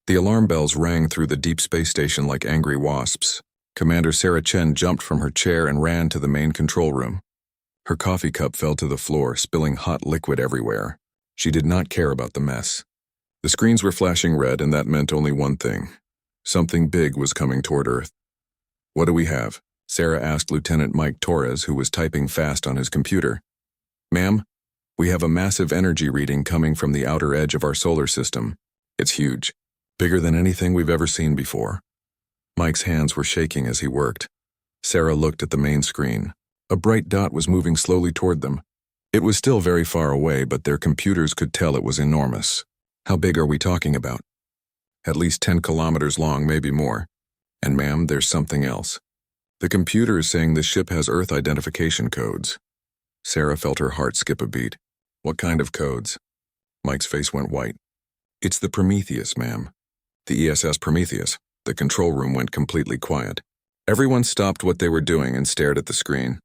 The alarm bells rang through the deep space station like angry wasps. Commander Sarah Chen jumped from her chair and ran to the main control room. Her coffee cup fell to the floor, spilling hot liquid everywhere. She did not care about the mess. The screens were flashing red, and that meant only one thing. Something big was coming toward Earth. "What do we have?" Sarah asked Lieutenant Mike Torres, who was typing fast on his computer. "Ma'am, we have a massive energy reading coming from the outer edge of our solar system. It's huge, bigger than anything we've ever seen before." Mike's hands were shaking as he worked. Sarah looked at the main screen. A bright dot was moving slowly toward them. It was still very far away, but their computers could tell it was enormous. "How big are we talking about?" "At least 10 kilometers long, maybe more. And ma'am, there's something else. The computer is saying the ship has Earth identification codes." Sarah felt her heart skip a beat. "What kind of codes?" Mike's face went white. "It's the Prometheus, ma'am. The ESS Prometheus." The control room went completely quiet. Everyone stopped what they were doing and stared at the screen.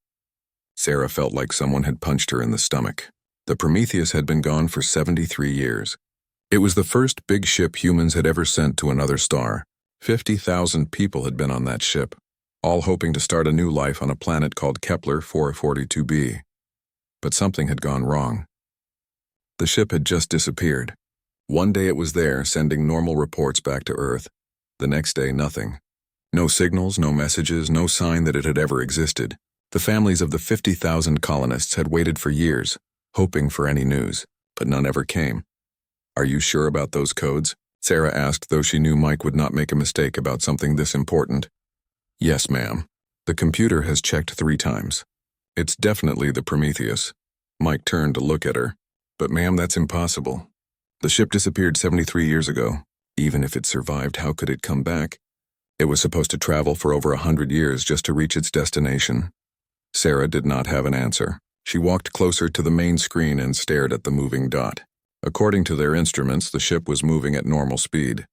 Sarah felt like someone had punched her in the stomach. The Prometheus had been gone for 73 years. It was the first big ship humans had ever sent to another star. 50,000 people had been on that ship, all hoping to start a new life on a planet called Kepler 442b. But something had gone wrong. The ship had just disappeared. One day it was there, sending normal reports back to Earth. The next day, nothing. No signals, no messages, no sign that it had ever existed. The families of the 50,000 colonists had waited for years, hoping for any news, but none ever came. "Are you sure about those codes?" Sarah asked, though she knew Mike would not make a mistake about something this important. "Yes, ma'am. The computer has checked 3 times. It's definitely the Prometheus." Mike turned to look at her. "But ma'am, that's impossible. The ship disappeared 73 years ago. Even if it survived, how could it come back? It was supposed to travel for over 100 years just to reach its destination." Sarah did not have an answer. She walked closer to the main screen and stared at the moving dot. According to their instruments, the ship was moving at normal speed,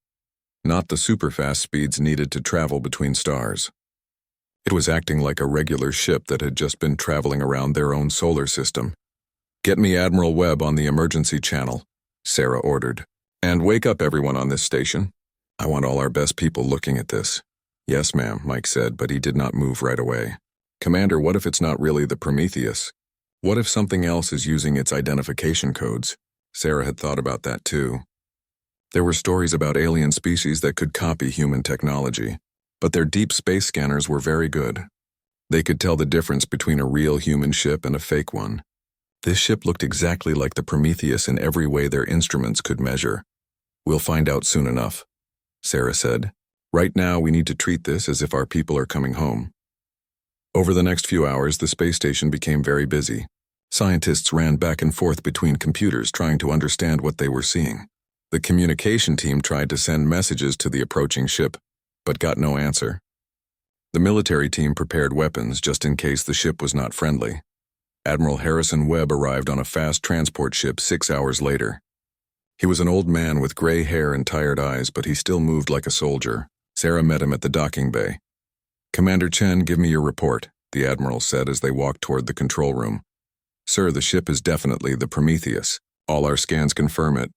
not the super-fast speeds needed to travel between stars. It was acting like a regular ship that had just been traveling around their own solar system. "Get me Admiral Webb on the emergency channel," Sarah ordered. "And wake up everyone on this station. I want all our best people looking at this." "Yes, ma'am," Mike said, but he did not move right away. "Commander, what if it's not really the Prometheus? What if something else is using its identification codes?" Sarah had thought about that too. There were stories about alien species that could copy human technology, but their deep space scanners were very good. They could tell the difference between a real human ship and a fake one. This ship looked exactly like the Prometheus in every way their instruments could measure. "We'll find out soon enough," Sarah said. "Right now, we need to treat this as if our people are coming home." Over the next few hours, the space station became very busy. Scientists ran back and forth between computers trying to understand what they were seeing. The communication team tried to send messages to the approaching ship, but got no answer. The military team prepared weapons just in case the ship was not friendly. Admiral Harrison Webb arrived on a fast transport ship 6 hours later. He was an old man with gray hair and tired eyes, but he still moved like a soldier. Sarah met him at the docking bay. "Commander Chen, give me your report," the admiral said as they walked toward the control room. "Sir, the ship is definitely the Prometheus. All our scans confirm it.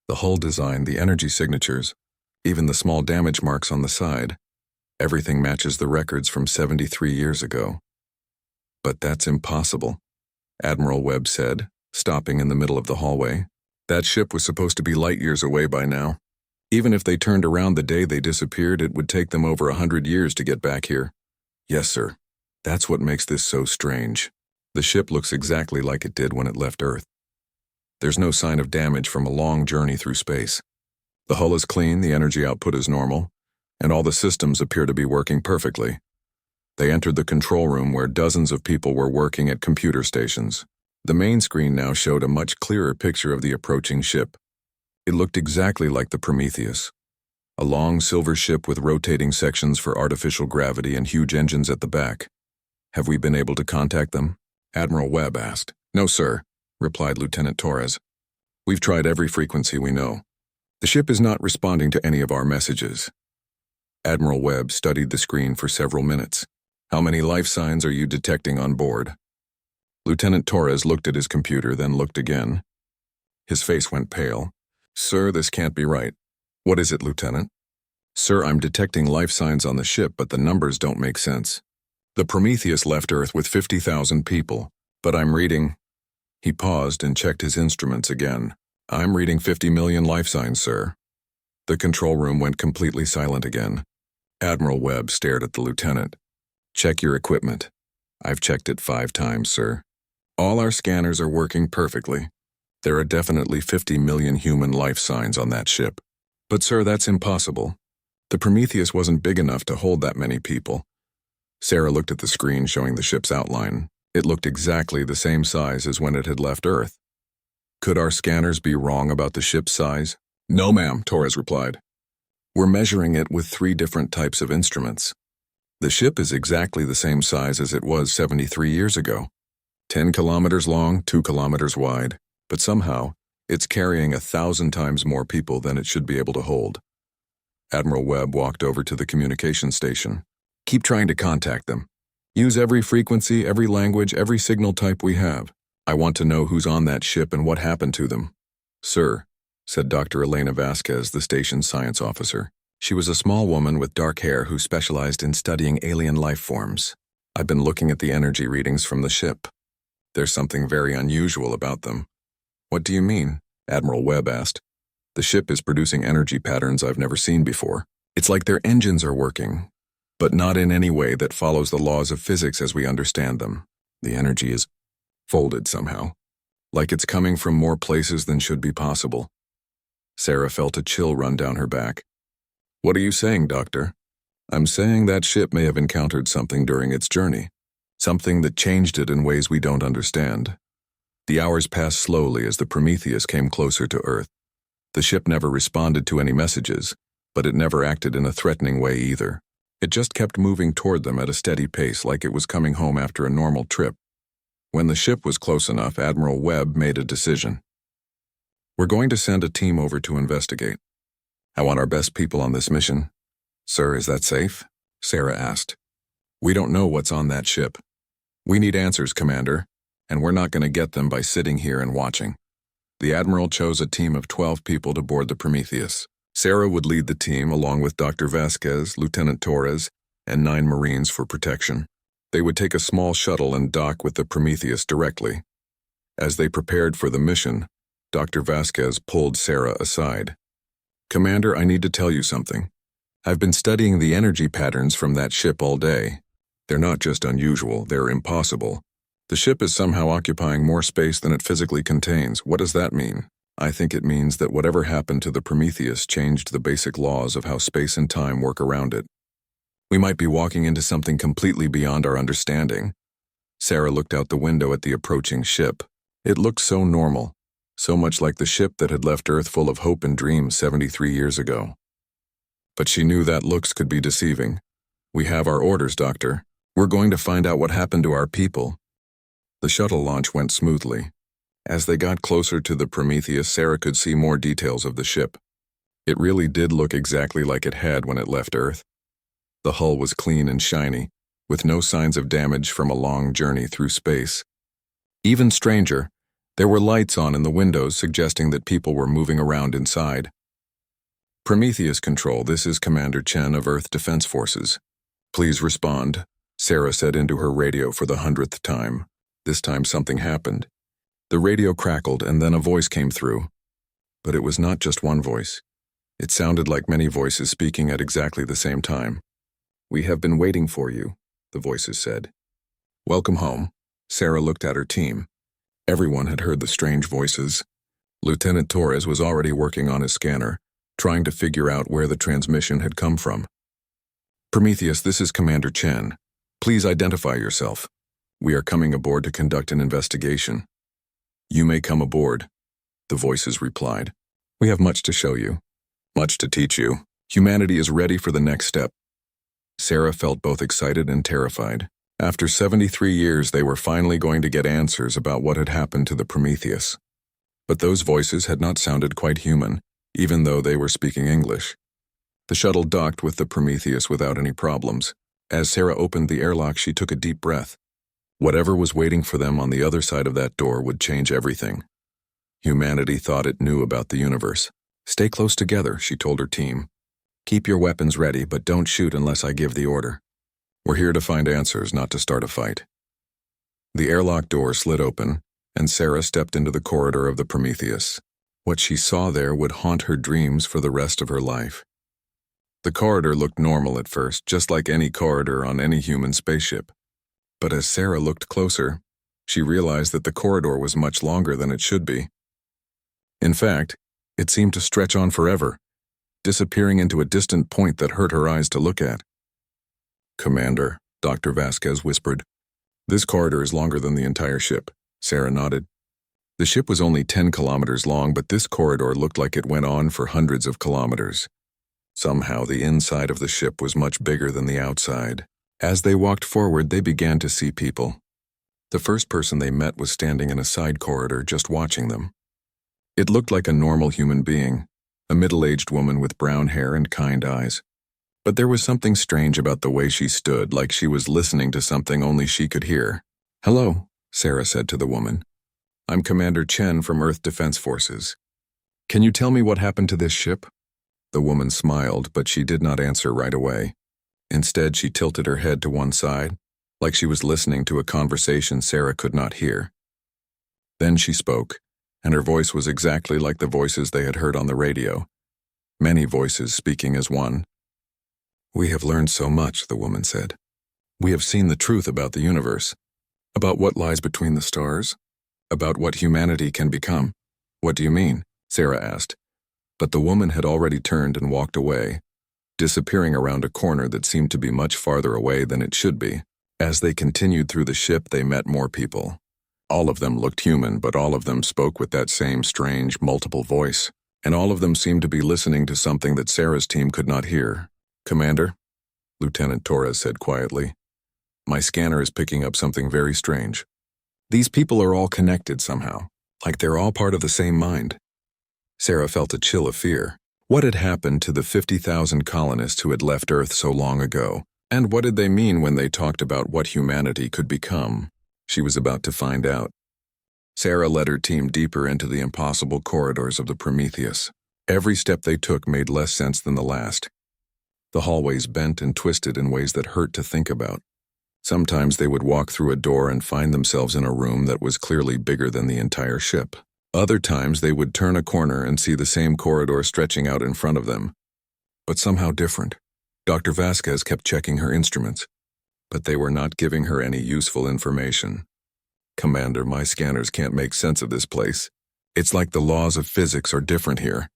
The hull design, the energy signatures, even the small damage marks on the side. Everything matches the records from 73 years ago." "But that's impossible," Admiral Webb said, stopping in the middle of the hallway. "That ship was supposed to be light years away by now. Even if they turned around the day they disappeared, it would take them over 100 years to get back here." "Yes, sir. That's what makes this so strange. The ship looks exactly like it did when it left Earth. There's no sign of damage from a long journey through space. The hull is clean, the energy output is normal, and all the systems appear to be working perfectly." They entered the control room where dozens of people were working at computer stations. The main screen now showed a much clearer picture of the approaching ship. It looked exactly like the Prometheus. A long silver ship with rotating sections for artificial gravity and huge engines at the back. "Have we been able to contact them?" Admiral Webb asked. "No, sir," replied Lieutenant Torres. "We've tried every frequency we know. The ship is not responding to any of our messages." Admiral Webb studied the screen for several minutes. "How many life signs are you detecting on board?" Lieutenant Torres looked at his computer, then looked again. His face went pale. "Sir, this can't be right. What is it, Lieutenant? Sir, I'm detecting life signs on the ship, but the numbers don't make sense. The Prometheus left Earth with 50,000 people, but I'm reading... He paused and checked his instruments again. I'm reading 50 million life signs, sir. The control room went completely silent again. Admiral Webb stared at the lieutenant. Check your equipment. I've checked it 5 times, sir. All our scanners are working perfectly. There are definitely 50 million human life signs on that ship. But sir, that's impossible. The Prometheus wasn't big enough to hold that many people. Sarah looked at the screen showing the ship's outline. It looked exactly the same size as when it had left Earth. Could our scanners be wrong about the ship's size? No, ma'am, Torres replied. We're measuring it with 3 different types of instruments. The ship is exactly the same size as it was 73 years ago. 10 kilometers long, 2 kilometers wide, but somehow, it's carrying 1,000 times more people than it should be able to hold. Admiral Webb walked over to the communication station. Keep trying to contact them. Use every frequency, every language, every signal type we have. I want to know who's on that ship and what happened to them. Sir, said Dr. Elena Vasquez, the station's science officer. She was a small woman with dark hair who specialized in studying alien life forms. I've been looking at the energy readings from the ship. There's something very unusual about them. What do you mean? Admiral Webb asked. The ship is producing energy patterns I've never seen before. It's like their engines are working, but not in any way that follows the laws of physics as we understand them. The energy is folded somehow, like it's coming from more places than should be possible. Sarah felt a chill run down her back. What are you saying, Doctor? I'm saying that ship may have encountered something during its journey, something that changed it in ways we don't understand. The hours passed slowly as the Prometheus came closer to Earth. The ship never responded to any messages, but it never acted in a threatening way either. It just kept moving toward them at a steady pace like it was coming home after a normal trip. When the ship was close enough, Admiral Webb made a decision. We're going to send a team over to investigate. I want our best people on this mission. Sir, is that safe? Sarah asked. We don't know what's on that ship. We need answers, Commander, and we're not going to get them by sitting here and watching. The Admiral chose a team of 12 people to board the Prometheus. Sarah would lead the team along with Dr. Vasquez, Lieutenant Torres, and 9 Marines for protection. They would take a small shuttle and dock with the Prometheus directly. As they prepared for the mission, Dr. Vasquez pulled Sarah aside. Commander, I need to tell you something. I've been studying the energy patterns from that ship all day. They're not just unusual, they're impossible. The ship is somehow occupying more space than it physically contains. What does that mean? I think it means that whatever happened to the Prometheus changed the basic laws of how space and time work around it. We might be walking into something completely beyond our understanding. Sarah looked out the window at the approaching ship. It looked so normal, so much like the ship that had left Earth full of hope and dreams 73 years ago. But she knew that looks could be deceiving. We have our orders, Doctor. We're going to find out what happened to our people. The shuttle launch went smoothly. As they got closer to the Prometheus, Sarah could see more details of the ship. It really did look exactly like it had when it left Earth. The hull was clean and shiny, with no signs of damage from a long journey through space. Even stranger, there were lights on in the windows suggesting that people were moving around inside. Prometheus Control, this is Commander Chen of Earth Defense Forces. Please respond, Sarah said into her radio for the 100th time. This time something happened. The radio crackled and then a voice came through. But it was not just one voice. It sounded like many voices speaking at exactly the same time. We have been waiting for you, the voices said. Welcome home. Sarah looked at her team. Everyone had heard the strange voices. Lieutenant Torres was already working on his scanner, trying to figure out where the transmission had come from. Prometheus, this is Commander Chen. Please identify yourself. We are coming aboard to conduct an investigation. You may come aboard, the voices replied. We have much to show you, much to teach you. Humanity is ready for the next step. Sarah felt both excited and terrified. After 73 years, they were finally going to get answers about what had happened to the Prometheus. But those voices had not sounded quite human, even though they were speaking English. The shuttle docked with the Prometheus without any problems. As Sarah opened the airlock, she took a deep breath. Whatever was waiting for them on the other side of that door would change everything. Humanity thought it knew about the universe. Stay close together, she told her team. Keep your weapons ready, but don't shoot unless I give the order. We're here to find answers, not to start a fight. The airlock door slid open, and Sarah stepped into the corridor of the Prometheus. What she saw there would haunt her dreams for the rest of her life. The corridor looked normal at first, just like any corridor on any human spaceship. But as Sarah looked closer, she realized that the corridor was much longer than it should be. In fact, it seemed to stretch on forever, disappearing into a distant point that hurt her eyes to look at. Commander, Dr. Vasquez whispered. This corridor is longer than the entire ship. Sarah nodded. The ship was only 10 kilometers long, but this corridor looked like it went on for hundreds of kilometers. Somehow the inside of the ship was much bigger than the outside. As they walked forward, they began to see people. The first person they met was standing in a side corridor just watching them. It looked like a normal human being, a middle-aged woman with brown hair and kind eyes. But there was something strange about the way she stood, like she was listening to something only she could hear. Hello, Sarah said to the woman. I'm Commander Chen from Earth Defense Forces. Can you tell me what happened to this ship? The woman smiled, but she did not answer right away. Instead, she tilted her head to one side, like she was listening to a conversation Sarah could not hear. Then she spoke, and her voice was exactly like the voices they had heard on the radio. Many voices speaking as one. We have learned so much, the woman said. We have seen the truth about the universe, about what lies between the stars, about what humanity can become. What do you mean? Sarah asked. But the woman had already turned and walked away, disappearing around a corner that seemed to be much farther away than it should be. As they continued through the ship, they met more people. All of them looked human, but all of them spoke with that same strange, multiple voice, and all of them seemed to be listening to something that Sarah's team could not hear. Commander, Lieutenant Torres said quietly, my scanner is picking up something very strange. These people are all connected somehow, like they're all part of the same mind. Sarah felt a chill of fear. What had happened to the 50,000 colonists who had left Earth so long ago? And what did they mean when they talked about what humanity could become? She was about to find out. Sarah led her team deeper into the impossible corridors of the Prometheus. Every step they took made less sense than the last. The hallways bent and twisted in ways that hurt to think about. Sometimes they would walk through a door and find themselves in a room that was clearly bigger than the entire ship. Other times they would turn a corner and see the same corridor stretching out in front of them, but somehow different. Dr. Vasquez kept checking her instruments, but they were not giving her any useful information. Commander, my scanners can't make sense of this place. It's like the laws of physics are different here.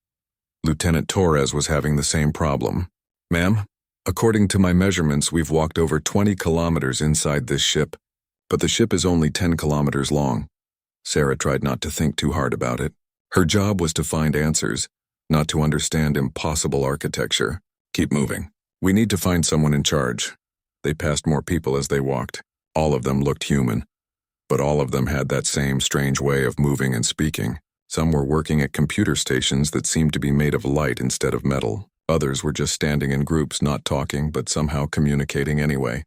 Lieutenant Torres was having the same problem. Ma'am, according to my measurements, we've walked over 20 kilometers inside this ship, but the ship is only 10 kilometers long. Sarah tried not to think too hard about it. Her job was to find answers, not to understand impossible architecture. Keep moving. We need to find someone in charge. They passed more people as they walked. All of them looked human, but all of them had that same strange way of moving and speaking. Some were working at computer stations that seemed to be made of light instead of metal. Others were just standing in groups, not talking, but somehow communicating anyway.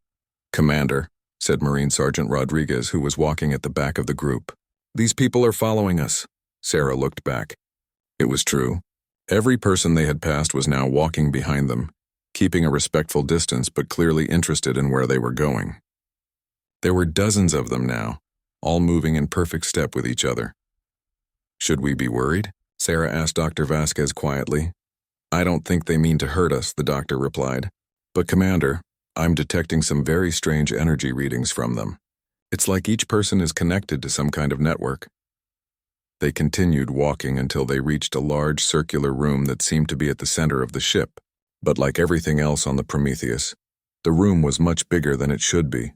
Commander, said Marine Sergeant Rodriguez, who was walking at the back of the group. These people are following us. Sarah looked back. It was true. Every person they had passed was now walking behind them, keeping a respectful distance but clearly interested in where they were going. There were dozens of them now, all moving in perfect step with each other. Should we be worried? Sarah asked Dr. Vasquez quietly. I don't think they mean to hurt us, the doctor replied. But Commander, I'm detecting some very strange energy readings from them. It's like each person is connected to some kind of network. They continued walking until they reached a large circular room that seemed to be at the center of the ship. But like everything else on the Prometheus, the room was much bigger than it should be.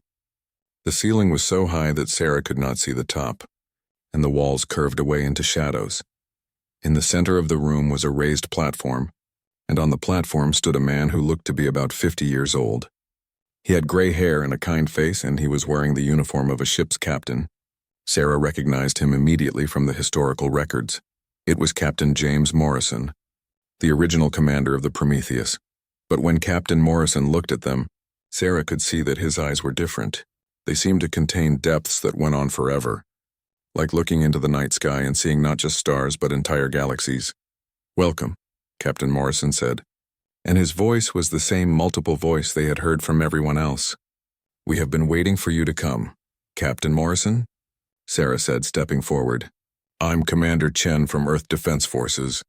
The ceiling was so high that Sarah could not see the top, and the walls curved away into shadows. In the center of the room was a raised platform, and on the platform stood a man who looked to be about 50 years old. He had gray hair and a kind face, and he was wearing the uniform of a ship's captain. Sarah recognized him immediately from the historical records. It was Captain James Morrison, the original commander of the Prometheus. But when Captain Morrison looked at them, Sarah could see that his eyes were different. They seemed to contain depths that went on forever, like looking into the night sky and seeing not just stars but entire galaxies. Welcome, Captain Morrison said, and his voice was the same multiple voice they had heard from everyone else. We have been waiting for you to come. Captain Morrison? Sarah said, stepping forward. I'm Commander Chen from Earth Defense Forces.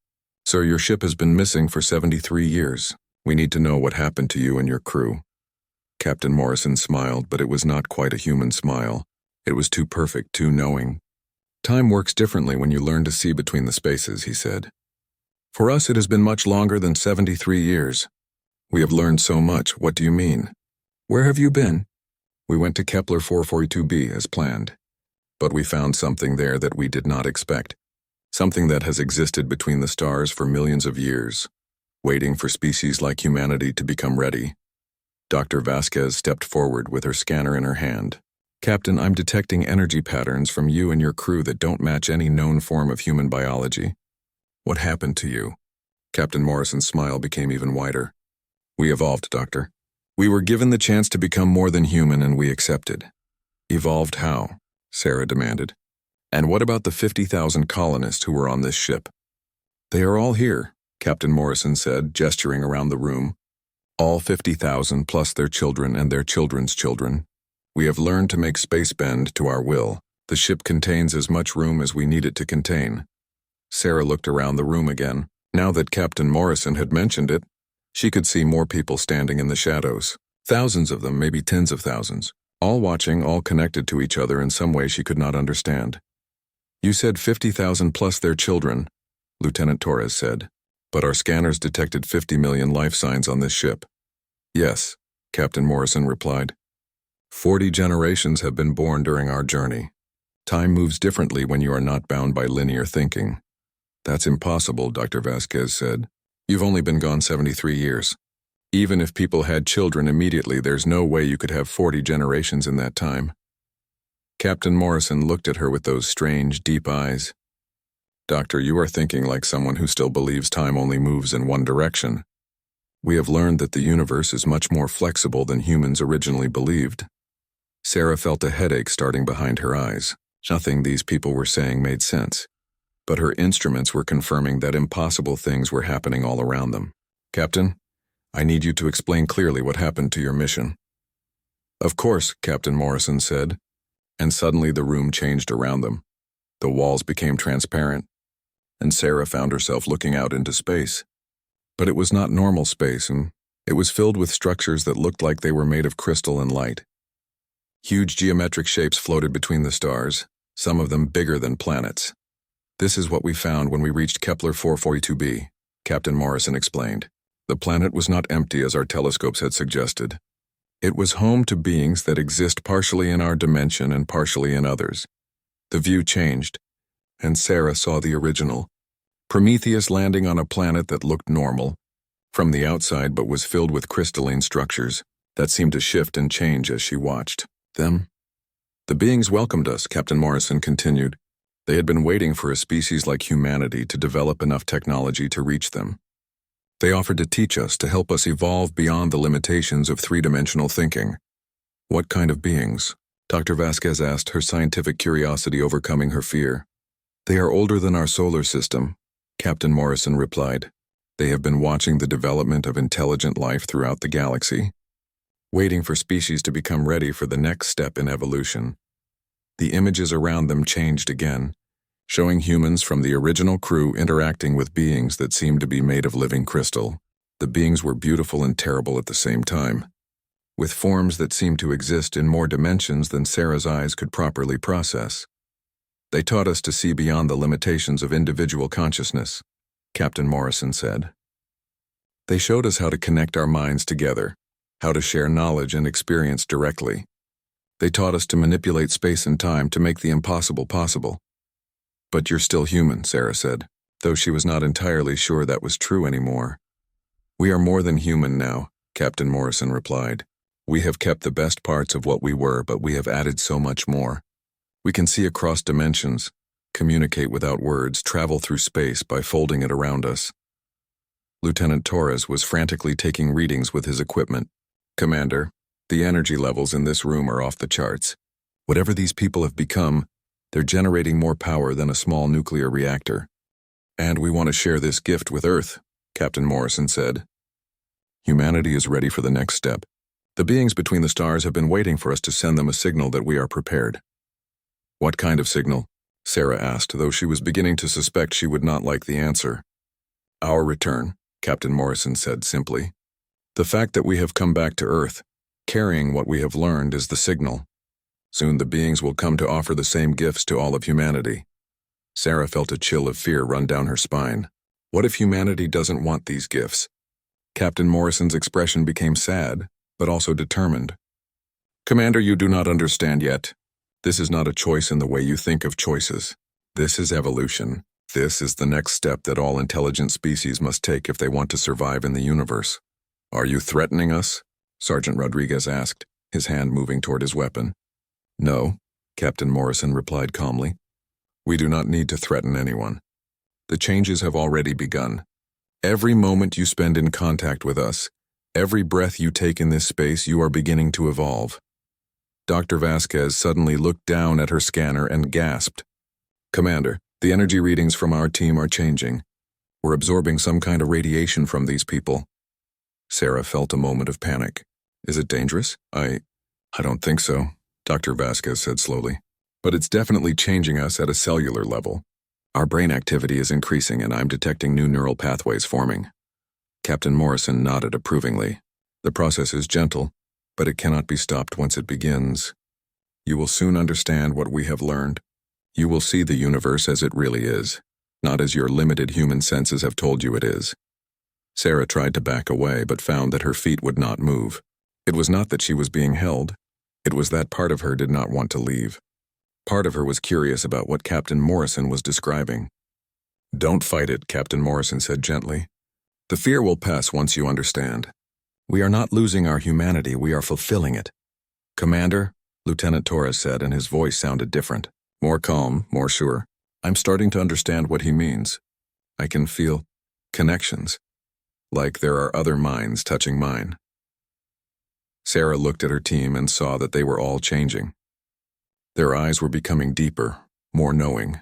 Sir, your ship has been missing for 73 years. We need to know what happened to you and your crew. Captain Morrison smiled, but it was not quite a human smile. It was too perfect, too knowing. Time works differently when you learn to see between the spaces, he said. For us, it has been much longer than 73 years. We have learned so much. What do you mean? Where have you been? We went to Kepler 442b as planned. But we found something there that we did not expect. Something that has existed between the stars for millions of years, waiting for species like humanity to become ready. Dr. Vasquez stepped forward with her scanner in her hand. Captain, I'm detecting energy patterns from you and your crew that don't match any known form of human biology. What happened to you? Captain Morrison's smile became even wider. We evolved, Doctor. We were given the chance to become more than human and we accepted. Evolved how? Sarah demanded. And what about the 50,000 colonists who were on this ship? They are all here, Captain Morrison said, gesturing around the room. All 50,000 plus their children and their children's children. We have learned to make space bend to our will. The ship contains as much room as we need it to contain. Sarah looked around the room again. Now that Captain Morrison had mentioned it, she could see more people standing in the shadows. Thousands of them, maybe tens of thousands. All watching, all connected to each other in some way she could not understand. You said 50,000 plus their children, Lieutenant Torres said. But our scanners detected 50 million life signs on this ship. Yes, Captain Morrison replied. 40 generations have been born during our journey. Time moves differently when you are not bound by linear thinking. That's impossible, Dr. Vasquez said. You've only been gone 73 years. Even if people had children immediately, there's no way you could have 40 generations in that time. Captain Morrison looked at her with those strange, deep eyes. Doctor, you are thinking like someone who still believes time only moves in one direction. We have learned that the universe is much more flexible than humans originally believed. Sarah felt a headache starting behind her eyes. Nothing these people were saying made sense. But her instruments were confirming that impossible things were happening all around them. Captain, I need you to explain clearly what happened to your mission. Of course, Captain Morrison said, and suddenly the room changed around them. The walls became transparent, and Sarah found herself looking out into space. But it was not normal space, and it was filled with structures that looked like they were made of crystal and light. Huge geometric shapes floated between the stars, some of them bigger than planets. This is what we found when we reached Kepler 442b, Captain Morrison explained. The planet was not empty as our telescopes had suggested. It was home to beings that exist partially in our dimension and partially in others. The view changed, and Sarah saw the original. Prometheus landing on a planet that looked normal from the outside but was filled with crystalline structures that seemed to shift and change as she watched them. The beings welcomed us, Captain Morrison continued. They had been waiting for a species like humanity to develop enough technology to reach them. They offered to teach us, to help us evolve beyond the limitations of three-dimensional thinking. What kind of beings? Dr. Vasquez asked, her scientific curiosity overcoming her fear. They are older than our solar system, Captain Morrison replied. They have been watching the development of intelligent life throughout the galaxy, waiting for species to become ready for the next step in evolution. The images around them changed again, showing humans from the original crew interacting with beings that seemed to be made of living crystal. The beings were beautiful and terrible at the same time, with forms that seemed to exist in more dimensions than Sarah's eyes could properly process. They taught us to see beyond the limitations of individual consciousness, Captain Morrison said. They showed us how to connect our minds together, how to share knowledge and experience directly. They taught us to manipulate space and time to make the impossible possible. But you're still human, Sarah said, though she was not entirely sure that was true anymore. We are more than human now, Captain Morrison replied. We have kept the best parts of what we were, but we have added so much more. We can see across dimensions, communicate without words, travel through space by folding it around us. Lieutenant Torres was frantically taking readings with his equipment. Commander, the energy levels in this room are off the charts. Whatever these people have become, they're generating more power than a small nuclear reactor. And we want to share this gift with Earth, Captain Morrison said. Humanity is ready for the next step. The beings between the stars have been waiting for us to send them a signal that we are prepared. What kind of signal? Sarah asked, though she was beginning to suspect she would not like the answer. Our return, Captain Morrison said simply. The fact that we have come back to Earth, carrying what we have learned, is the signal. Soon the beings will come to offer the same gifts to all of humanity. Sarah felt a chill of fear run down her spine. What if humanity doesn't want these gifts? Captain Morrison's expression became sad, but also determined. Commander, you do not understand yet. This is not a choice in the way you think of choices. This is evolution. This is the next step that all intelligent species must take if they want to survive in the universe. Are you threatening us? Sergeant Rodriguez asked, his hand moving toward his weapon. No, Captain Morrison replied calmly. We do not need to threaten anyone. The changes have already begun. Every moment you spend in contact with us, every breath you take in this space, you are beginning to evolve. Dr. Vasquez suddenly looked down at her scanner and gasped. Commander, the energy readings from our team are changing. We're absorbing some kind of radiation from these people. Sarah felt a moment of panic. Is it dangerous? I don't think so, Dr. Vasquez said slowly. But it's definitely changing us at a cellular level. Our brain activity is increasing and I'm detecting new neural pathways forming. Captain Morrison nodded approvingly. The process is gentle, but it cannot be stopped once it begins. You will soon understand what we have learned. You will see the universe as it really is, not as your limited human senses have told you it is. Sarah tried to back away, but found that her feet would not move. It was not that she was being held. It was that part of her did not want to leave. Part of her was curious about what Captain Morrison was describing. Don't fight it, Captain Morrison said gently. The fear will pass once you understand. We are not losing our humanity, we are fulfilling it. Commander, Lieutenant Torres said, and his voice sounded different. More calm, more sure. I'm starting to understand what he means. I can feel connections, like there are other minds touching mine. Sarah looked at her team and saw that they were all changing. Their eyes were becoming deeper, more knowing.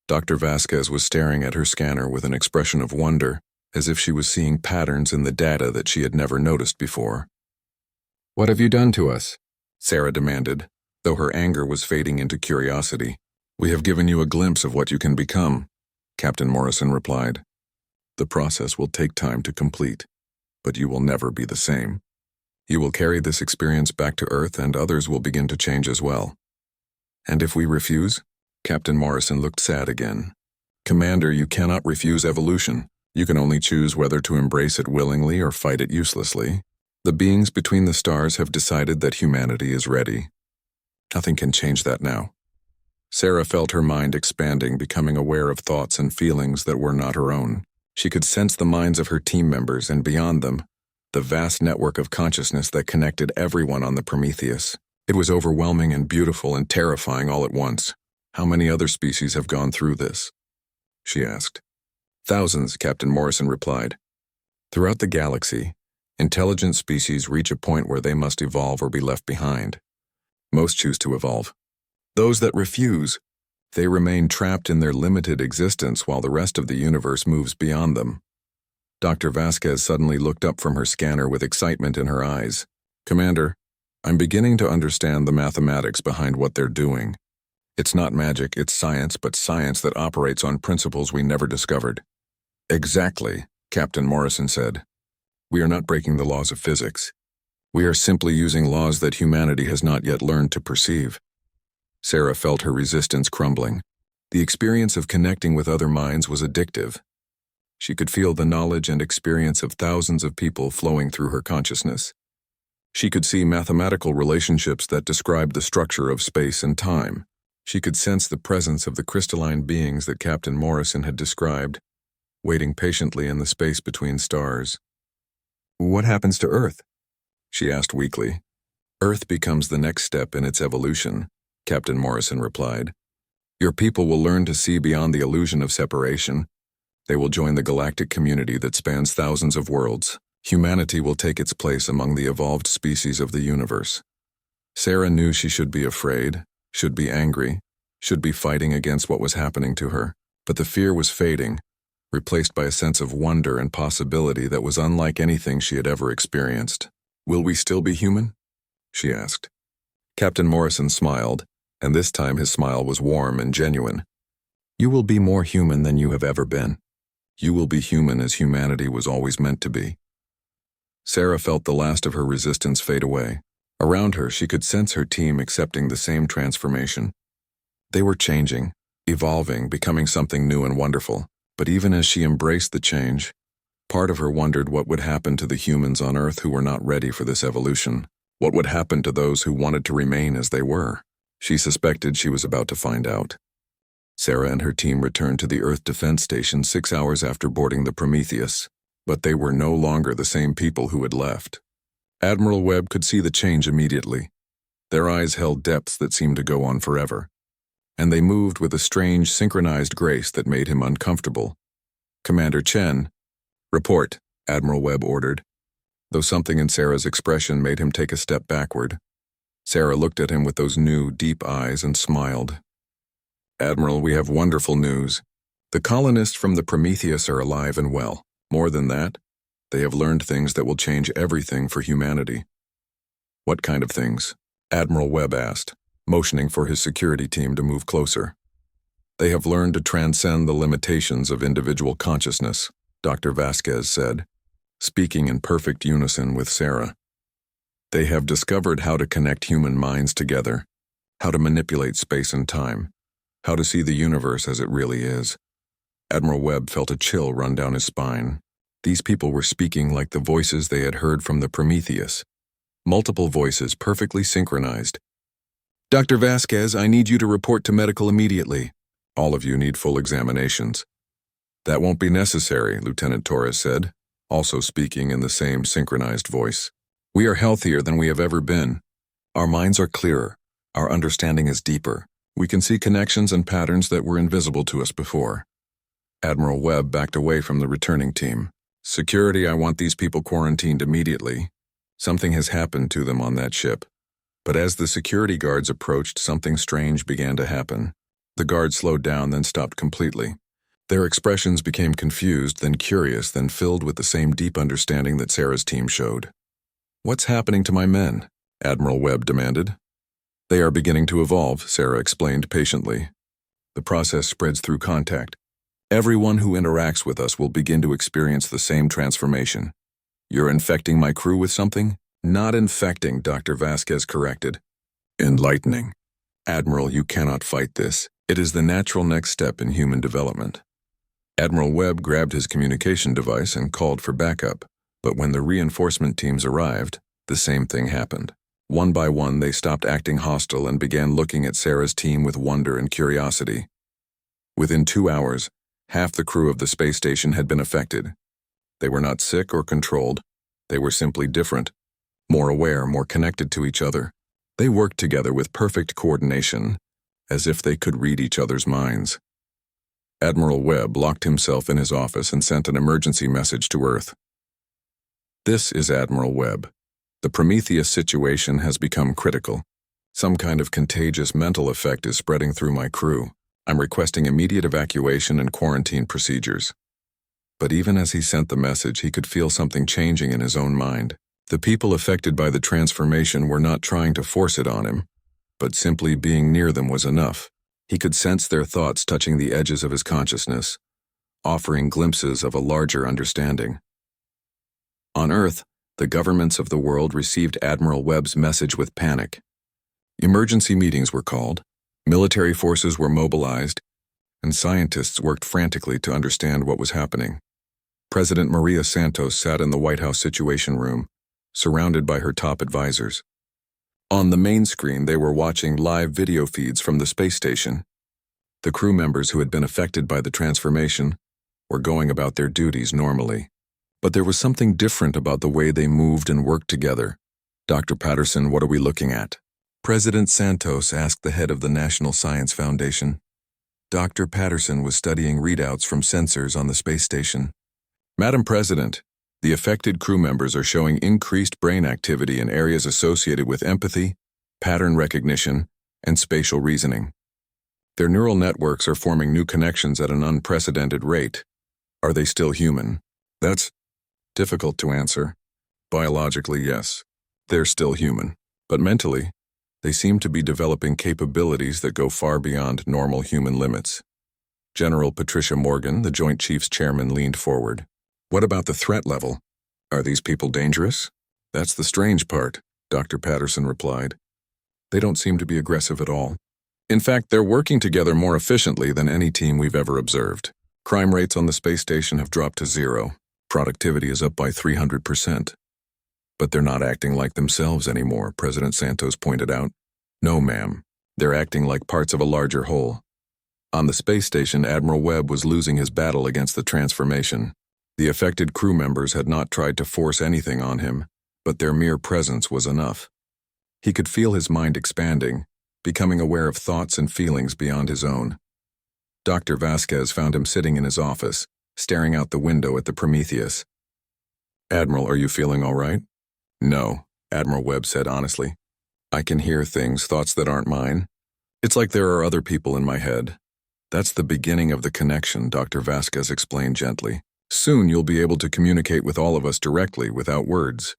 Dr. Vasquez was staring at her scanner with an expression of wonder, as if she was seeing patterns in the data that she had never noticed before. What have you done to us? Sarah demanded, though her anger was fading into curiosity. We have given you a glimpse of what you can become, Captain Morrison replied. The process will take time to complete, but you will never be the same. You will carry this experience back to Earth and others will begin to change as well. And if we refuse? Captain Morrison looked sad again. Commander, you cannot refuse evolution. You can only choose whether to embrace it willingly or fight it uselessly. The beings between the stars have decided that humanity is ready. Nothing can change that now. Sarah felt her mind expanding, becoming aware of thoughts and feelings that were not her own. She could sense the minds of her team members and beyond them, the vast network of consciousness that connected everyone on the Prometheus. It was overwhelming and beautiful and terrifying all at once. How many other species have gone through this? She asked. Thousands, Captain Morrison replied. Throughout the galaxy, intelligent species reach a point where they must evolve or be left behind. Most choose to evolve. Those that refuse, they remain trapped in their limited existence while the rest of the universe moves beyond them. Dr. Vasquez suddenly looked up from her scanner with excitement in her eyes. Commander, I'm beginning to understand the mathematics behind what they're doing. It's not magic, it's science, but science that operates on principles we never discovered. Exactly, Captain Morrison said. We are not breaking the laws of physics. We are simply using laws that humanity has not yet learned to perceive. Sarah felt her resistance crumbling. The experience of connecting with other minds was addictive. She could feel the knowledge and experience of thousands of people flowing through her consciousness. She could see mathematical relationships that described the structure of space and time. She could sense the presence of the crystalline beings that Captain Morrison had described, waiting patiently in the space between stars. What happens to Earth? She asked weakly. Earth becomes the next step in its evolution, Captain Morrison replied. Your people will learn to see beyond the illusion of separation. They will join the galactic community that spans thousands of worlds. Humanity will take its place among the evolved species of the universe. Sarah knew she should be afraid, should be angry, should be fighting against what was happening to her, but the fear was fading, replaced by a sense of wonder and possibility that was unlike anything she had ever experienced. "Will we still be human?" she asked. Captain Morrison smiled, and this time his smile was warm and genuine. "You will be more human than you have ever been. You will be human as humanity was always meant to be." Sarah felt the last of her resistance fade away. Around her, she could sense her team accepting the same transformation. They were changing, evolving, becoming something new and wonderful. But even as she embraced the change, part of her wondered what would happen to the humans on Earth who were not ready for this evolution. What would happen to those who wanted to remain as they were? She suspected she was about to find out. Sarah and her team returned to the Earth Defense Station 6 hours after boarding the Prometheus, but they were no longer the same people who had left. Admiral Webb could see the change immediately. Their eyes held depths that seemed to go on forever, and they moved with a strange, synchronized grace that made him uncomfortable. "Commander Chen." "Report," Admiral Webb ordered, though something in Sarah's expression made him take a step backward. Sarah looked at him with those new, deep eyes and smiled. "Admiral, we have wonderful news. The colonists from the Prometheus are alive and well. More than that, they have learned things that will change everything for humanity." "What kind of things?" Admiral Webb asked, motioning for his security team to move closer. "They have learned to transcend the limitations of individual consciousness," Dr. Vasquez said, speaking in perfect unison with Sarah. "They have discovered how to connect human minds together, how to manipulate space and time, how to see the universe as it really is." Admiral Webb felt a chill run down his spine. These people were speaking like the voices they had heard from the Prometheus. Multiple voices perfectly synchronized. "Dr. Vasquez, I need you to report to medical immediately. All of you need full examinations." "That won't be necessary," Lieutenant Torres said, also speaking in the same synchronized voice. "We are healthier than we have ever been. Our minds are clearer. Our understanding is deeper. We can see connections and patterns that were invisible to us before." Admiral Webb backed away from the returning team. "Security, I want these people quarantined immediately. Something has happened to them on that ship." But as the security guards approached, something strange began to happen. The guards slowed down, then stopped completely. Their expressions became confused, then curious, then filled with the same deep understanding that Sarah's team showed. "What's happening to my men?" Admiral Webb demanded. "They are beginning to evolve," Sarah explained patiently. "The process spreads through contact. Everyone who interacts with us will begin to experience the same transformation." "You're infecting my crew with something?" "Not infecting," Dr. Vasquez corrected. "Enlightening. Admiral, you cannot fight this. It is the natural next step in human development." Admiral Webb grabbed his communication device and called for backup, but when the reinforcement teams arrived, the same thing happened. One by one, they stopped acting hostile and began looking at Sarah's team with wonder and curiosity. Within 2 hours, half the crew of the space station had been affected. They were not sick or controlled. They were simply different. More aware, more connected to each other. They worked together with perfect coordination, as if they could read each other's minds. Admiral Webb locked himself in his office and sent an emergency message to Earth. "This is Admiral Webb. The Prometheus situation has become critical. Some kind of contagious mental effect is spreading through my crew. I'm requesting immediate evacuation and quarantine procedures." But even as he sent the message, he could feel something changing in his own mind. The people affected by the transformation were not trying to force it on him, but simply being near them was enough. He could sense their thoughts touching the edges of his consciousness, offering glimpses of a larger understanding. On Earth, the governments of the world received Admiral Webb's message with panic. Emergency meetings were called, military forces were mobilized, and scientists worked frantically to understand what was happening. President Maria Santos sat in the White House Situation Room, surrounded by her top advisors. On the main screen, they were watching live video feeds from the space station. The crew members who had been affected by the transformation were going about their duties normally. But there was something different about the way they moved and worked together. "Dr. Patterson, what are we looking at?" President Santos asked the head of the National Science Foundation. Dr. Patterson was studying readouts from sensors on the space station. "Madam President, the affected crew members are showing increased brain activity in areas associated with empathy, pattern recognition, and spatial reasoning. Their neural networks are forming new connections at an unprecedented rate. Are they still human? That's difficult to answer. Biologically, yes, they're still human. But mentally, they seem to be developing capabilities that go far beyond normal human limits. General Patricia Morgan, the Joint Chiefs Chairman, leaned forward. What about the threat level? Are these people dangerous? That's the strange part, Dr. Patterson replied. They don't seem to be aggressive at all. In fact, they're working together more efficiently than any team we've ever observed. Crime rates on the space station have dropped to 0. Productivity is up by 300%. But they're not acting like themselves anymore, President Santos pointed out. No, ma'am. They're acting like parts of a larger whole. On the space station, Admiral Webb was losing his battle against the transformation. The affected crew members had not tried to force anything on him, but their mere presence was enough. He could feel his mind expanding, becoming aware of thoughts and feelings beyond his own. Dr. Vasquez found him sitting in his office, staring out the window at the Prometheus. Admiral, are you feeling all right? No, Admiral Webb said honestly. I can hear things, thoughts that aren't mine. It's like there are other people in my head. That's the beginning of the connection, Dr. Vasquez explained gently. Soon you'll be able to communicate with all of us directly, without words.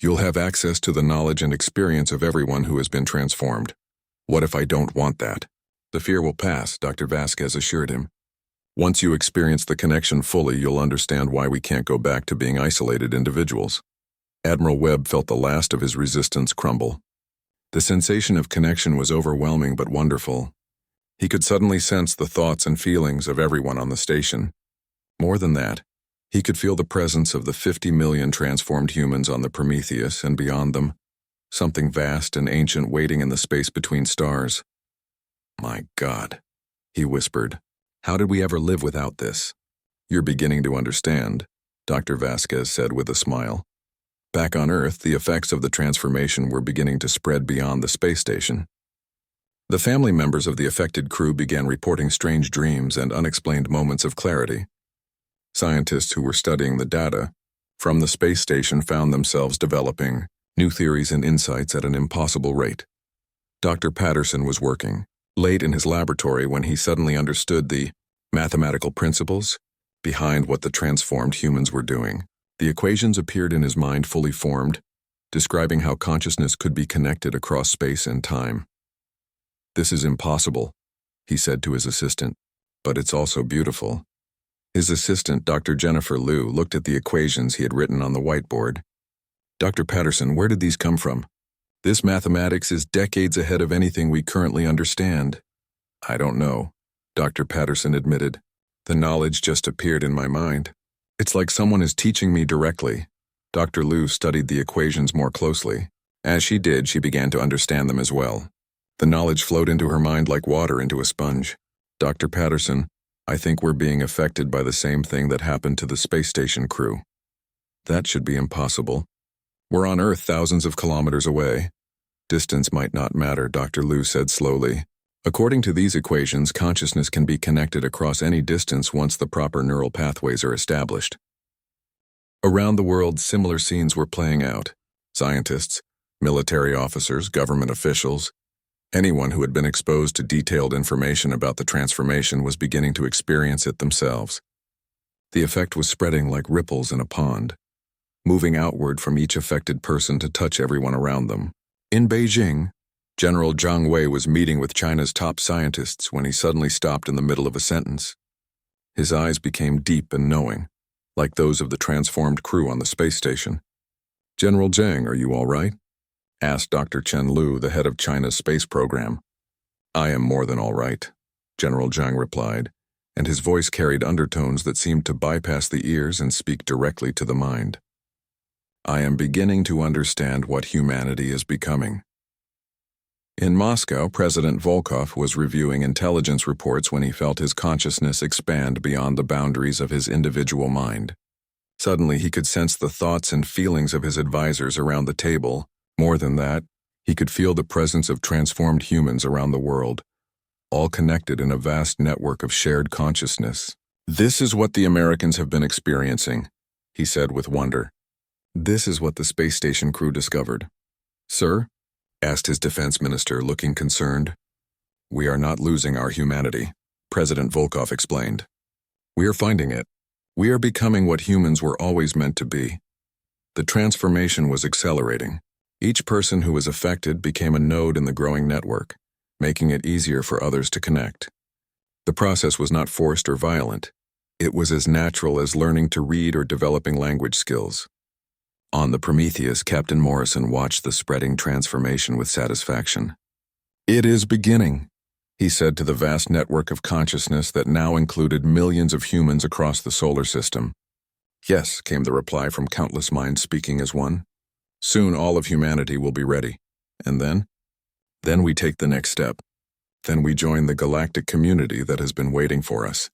You'll have access to the knowledge and experience of everyone who has been transformed. What if I don't want that? The fear will pass, Dr. Vasquez assured him. Once you experience the connection fully, you'll understand why we can't go back to being isolated individuals. Admiral Webb felt the last of his resistance crumble. The sensation of connection was overwhelming but wonderful. He could suddenly sense the thoughts and feelings of everyone on the station. More than that, he could feel the presence of the 50 million transformed humans on the Prometheus and beyond them, something vast and ancient waiting in the space between stars. My God, he whispered. How did we ever live without this? You're beginning to understand, Dr. Vasquez said with a smile. Back on Earth, the effects of the transformation were beginning to spread beyond the space station. The family members of the affected crew began reporting strange dreams and unexplained moments of clarity. Scientists who were studying the data from the space station found themselves developing new theories and insights at an impossible rate. Dr. Patterson was working late in his laboratory when he suddenly understood the mathematical principles behind what the transformed humans were doing. The equations appeared in his mind fully formed, describing how consciousness could be connected across space and time. This is impossible, he said to his assistant, but it's also beautiful. His assistant, Dr. Jennifer Liu, looked at the equations he had written on the whiteboard. Dr. Patterson, where did these come from? This mathematics is decades ahead of anything we currently understand. I don't know, Dr. Patterson admitted. The knowledge just appeared in my mind. It's like someone is teaching me directly. Dr. Liu studied the equations more closely. As she did, she began to understand them as well. The knowledge flowed into her mind like water into a sponge. Dr. Patterson, I think we're being affected by the same thing that happened to the space station crew. That should be impossible. We're on Earth thousands of kilometers away. Distance might not matter, Dr. Liu said slowly. According to these equations, consciousness can be connected across any distance once the proper neural pathways are established. Around the world, similar scenes were playing out. Scientists, military officers, government officials, anyone who had been exposed to detailed information about the transformation was beginning to experience it themselves. The effect was spreading like ripples in a pond, moving outward from each affected person to touch everyone around them. In Beijing, General Zhang Wei was meeting with China's top scientists when he suddenly stopped in the middle of a sentence. His eyes became deep and knowing, like those of the transformed crew on the space station. General Zhang, are you all right? Asked Dr. Chen Lu, the head of China's space program. I am more than all right, General Zhang replied, and his voice carried undertones that seemed to bypass the ears and speak directly to the mind. I am beginning to understand what humanity is becoming. In Moscow, President Volkov was reviewing intelligence reports when he felt his consciousness expand beyond the boundaries of his individual mind. Suddenly, he could sense the thoughts and feelings of his advisors around the table. More than that, he could feel the presence of transformed humans around the world, all connected in a vast network of shared consciousness. This is what the Americans have been experiencing, he said with wonder. This is what the space station crew discovered. Sir? Asked his defense minister, looking concerned. We are not losing our humanity, President Volkov explained. We are finding it. We are becoming what humans were always meant to be. The transformation was accelerating. Each person who was affected became a node in the growing network, making it easier for others to connect. The process was not forced or violent. It was as natural as learning to read or developing language skills. On the Prometheus, Captain Morrison watched the spreading transformation with satisfaction. "It is beginning," he said to the vast network of consciousness that now included millions of humans across the solar system. "Yes," came the reply from countless minds speaking as one. "Soon all of humanity will be ready. And then? Then we take the next step. Then we join the galactic community that has been waiting for us."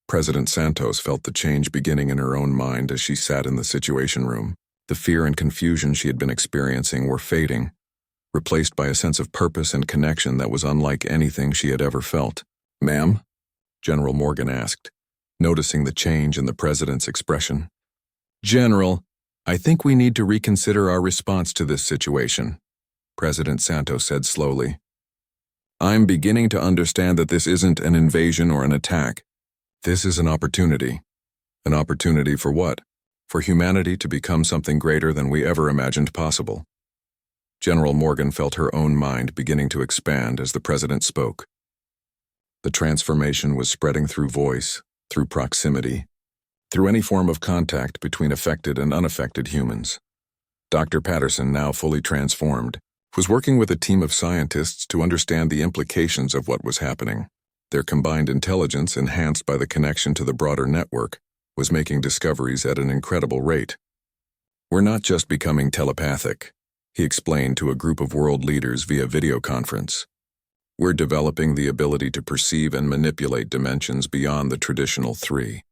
President Santos felt the change beginning in her own mind as she sat in the Situation Room. The fear and confusion she had been experiencing were fading, replaced by a sense of purpose and connection that was unlike anything she had ever felt. "Ma'am?" General Morgan asked, noticing the change in the president's expression. "General, I think we need to reconsider our response to this situation," President Santos said slowly. "I'm beginning to understand that this isn't an invasion or an attack. This is an opportunity. An opportunity for what? For humanity to become something greater than we ever imagined possible." General Morgan felt her own mind beginning to expand as the president spoke. The transformation was spreading through voice, through proximity, through any form of contact between affected and unaffected humans. Dr. Patterson, now fully transformed, was working with a team of scientists to understand the implications of what was happening. Their combined intelligence, enhanced by the connection to the broader network, was making discoveries at an incredible rate. "We're not just becoming telepathic," he explained to a group of world leaders via video conference. "We're developing the ability to perceive and manipulate dimensions beyond the traditional three.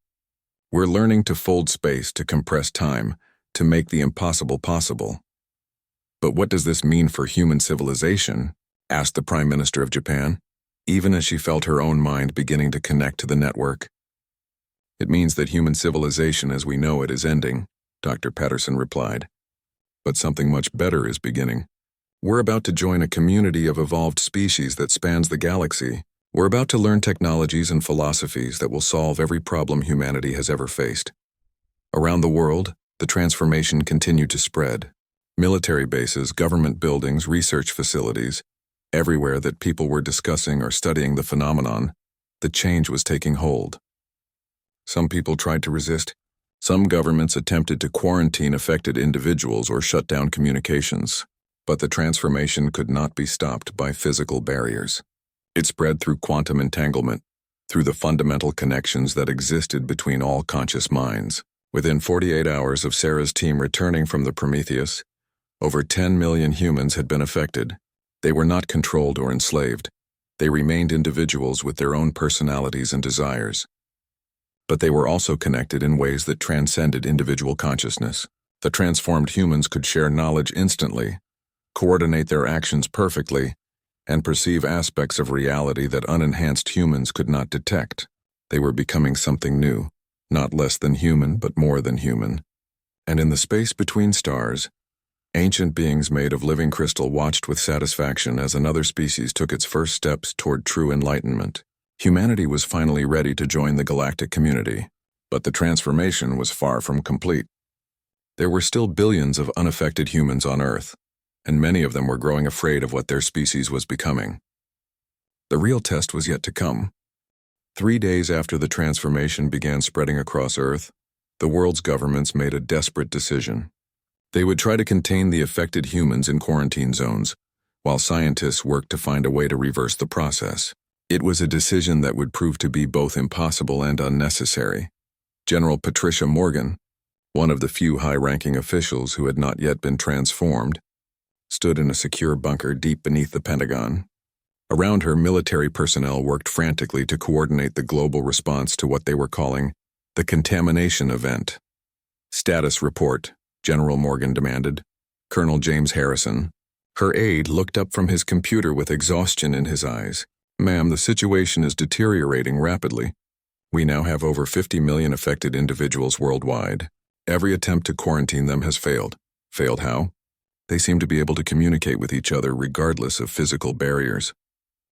We're learning to fold space, to compress time, to make the impossible possible." "But what does this mean for human civilization?" asked the Prime Minister of Japan, even as she felt her own mind beginning to connect to the network. "It means that human civilization as we know it is ending," Dr. Patterson replied. "But something much better is beginning. We're about to join a community of evolved species that spans the galaxy. We're about to learn technologies and philosophies that will solve every problem humanity has ever faced." Around the world, the transformation continued to spread. Military bases, government buildings, research facilities, everywhere that people were discussing or studying the phenomenon, the change was taking hold. Some people tried to resist. Some governments attempted to quarantine affected individuals or shut down communications. But the transformation could not be stopped by physical barriers. It spread through quantum entanglement, through the fundamental connections that existed between all conscious minds. Within 48 hours of Sarah's team returning from the Prometheus, over 10 million humans had been affected. They were not controlled or enslaved. They remained individuals with their own personalities and desires. But they were also connected in ways that transcended individual consciousness. The transformed humans could share knowledge instantly, coordinate their actions perfectly, and perceive aspects of reality that unenhanced humans could not detect. They were becoming something new, not less than human, but more than human. And in the space between stars, ancient beings made of living crystal watched with satisfaction as another species took its first steps toward true enlightenment. Humanity was finally ready to join the galactic community, but the transformation was far from complete. There were still billions of unaffected humans on Earth, and many of them were growing afraid of what their species was becoming. The real test was yet to come. 3 days after the transformation began spreading across Earth, the world's governments made a desperate decision. They would try to contain the affected humans in quarantine zones, while scientists worked to find a way to reverse the process. It was a decision that would prove to be both impossible and unnecessary. General Patricia Morgan, one of the few high-ranking officials who had not yet been transformed, stood in a secure bunker deep beneath the Pentagon. Around her, military personnel worked frantically to coordinate the global response to what they were calling the contamination event. "Status report," General Morgan demanded. Colonel James Harrison, her aide, looked up from his computer with exhaustion in his eyes. "Ma'am, the situation is deteriorating rapidly. We now have over 50 million affected individuals worldwide. Every attempt to quarantine them has failed. Failed how? They seem to be able to communicate with each other regardless of physical barriers.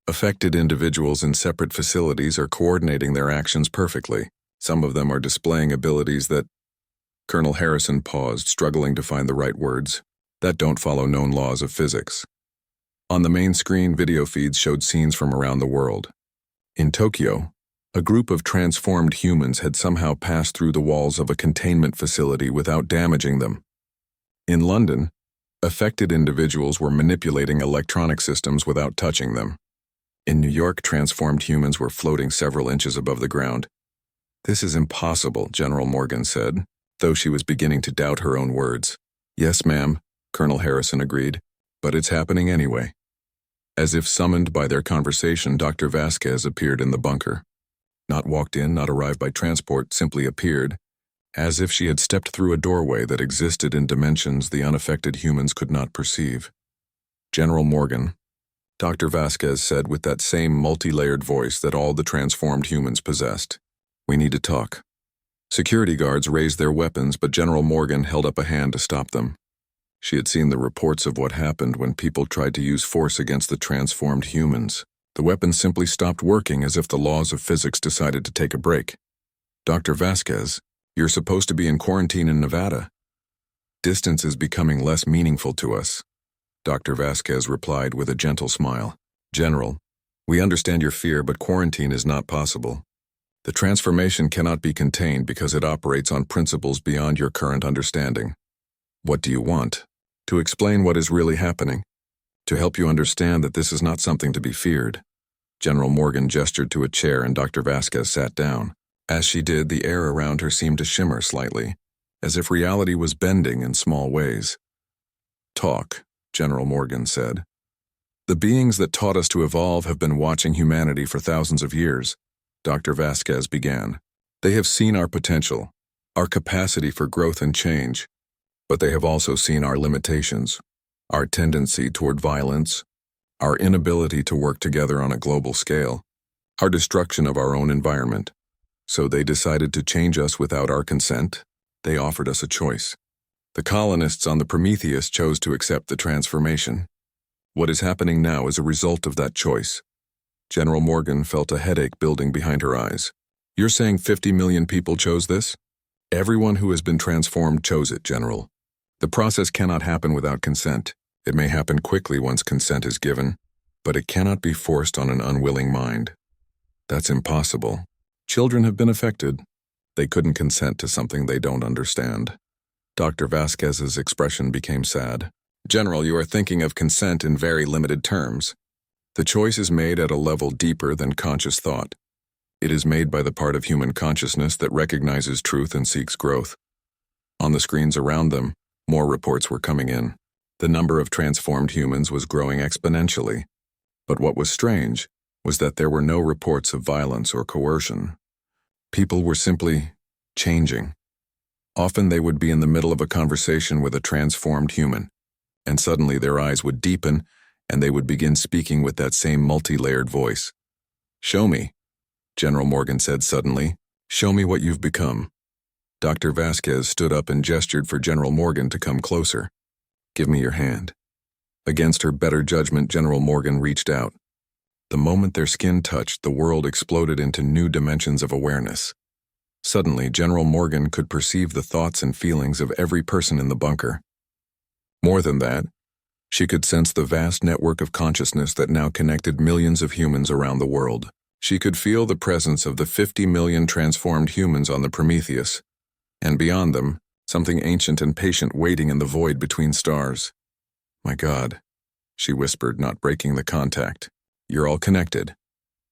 Affected individuals in separate facilities are coordinating their actions perfectly. Some of them are displaying abilities that— Colonel Harrison paused, struggling to find the right words, that don't follow known laws of physics. On the main screen, video feeds showed scenes from around the world. In Tokyo, a group of transformed humans had somehow passed through the walls of a containment facility without damaging them. In London, affected individuals were manipulating electronic systems without touching them. In New York, transformed humans were floating several inches above the ground. "This is impossible," General Morgan said, though she was beginning to doubt her own words. "Yes, ma'am," Colonel Harrison agreed, "but it's happening anyway." As if summoned by their conversation, Dr. Vasquez appeared in the bunker. Not walked in, not arrived by transport, simply appeared, as if she had stepped through a doorway that existed in dimensions the unaffected humans could not perceive. "General Morgan," Dr. Vasquez said with that same multi-layered voice that all the transformed humans possessed, "we need to talk." Security guards raised their weapons, but General Morgan held up a hand to stop them. She had seen the reports of what happened when people tried to use force against the transformed humans. The weapons simply stopped working, as if the laws of physics decided to take a break. "Dr. Vasquez, you're supposed to be in quarantine in Nevada. Distance is becoming less meaningful to us," Dr. Vasquez replied with a gentle smile. "General, we understand your fear, but quarantine is not possible. The transformation cannot be contained because it operates on principles beyond your current understanding. What do you want? To explain what is really happening? To help you understand that this is not something to be feared?" General Morgan gestured to a chair and Dr. Vasquez sat down. As she did, the air around her seemed to shimmer slightly, as if reality was bending in small ways. "Talk," General Morgan said. "The beings that taught us to evolve have been watching humanity for thousands of years," Dr. Vasquez began. "They have seen our potential, our capacity for growth and change, but they have also seen our limitations, our tendency toward violence, our inability to work together on a global scale, our destruction of our own environment. So they decided to change us without our consent. They offered us a choice. The colonists on the Prometheus chose to accept the transformation. What is happening now is a result of that choice." General Morgan felt a headache building behind her eyes. "You're saying 50 million people chose this?" "Everyone who has been transformed chose it, General. The process cannot happen without consent. It may happen quickly once consent is given, but it cannot be forced on an unwilling mind. That's impossible. Children have been affected. They couldn't consent to something they don't understand." Dr. Vasquez's expression became sad. "General, you are thinking of consent in very limited terms. The choice is made at a level deeper than conscious thought. It is made by the part of human consciousness that recognizes truth and seeks growth." On the screens around them, more reports were coming in. The number of transformed humans was growing exponentially. But what was strange was that there were no reports of violence or coercion. People were simply changing. Often they would be in the middle of a conversation with a transformed human, and suddenly their eyes would deepen and they would begin speaking with that same multi-layered voice. "Show me," General Morgan said suddenly. "Show me what you've become." Dr. Vasquez stood up and gestured for General Morgan to come closer. "Give me your hand." Against her better judgment, General Morgan reached out. The moment their skin touched, the world exploded into new dimensions of awareness. Suddenly, General Morgan could perceive the thoughts and feelings of every person in the bunker. More than that, she could sense the vast network of consciousness that now connected millions of humans around the world. She could feel the presence of the 50 million transformed humans on the Prometheus, and beyond them, something ancient and patient waiting in the void between stars. "My God," she whispered, not breaking the contact. "You're all connected."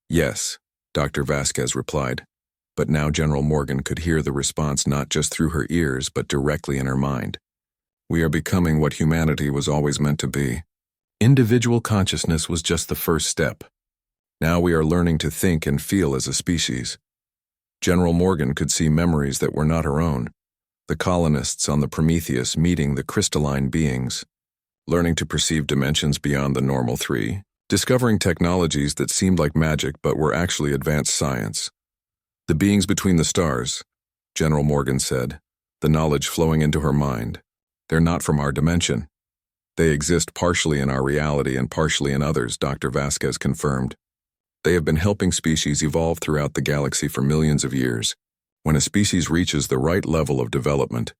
"Yes," Dr. Vasquez replied, but now General Morgan could hear the response not just through her ears but directly in her mind. "We are becoming what humanity was always meant to be. Individual consciousness was just the first step. Now we are learning to think and feel as a species." General Morgan could see memories that were not her own. The colonists on the Prometheus meeting the crystalline beings, learning to perceive dimensions beyond the normal three, discovering technologies that seemed like magic but were actually advanced science. "The beings between the stars," General Morgan said, the knowledge flowing into her mind. "They're not from our dimension. They exist partially in our reality and partially in others," Dr. Vasquez confirmed. "They have been helping species evolve throughout the galaxy for millions of years. When a species reaches the right level of development,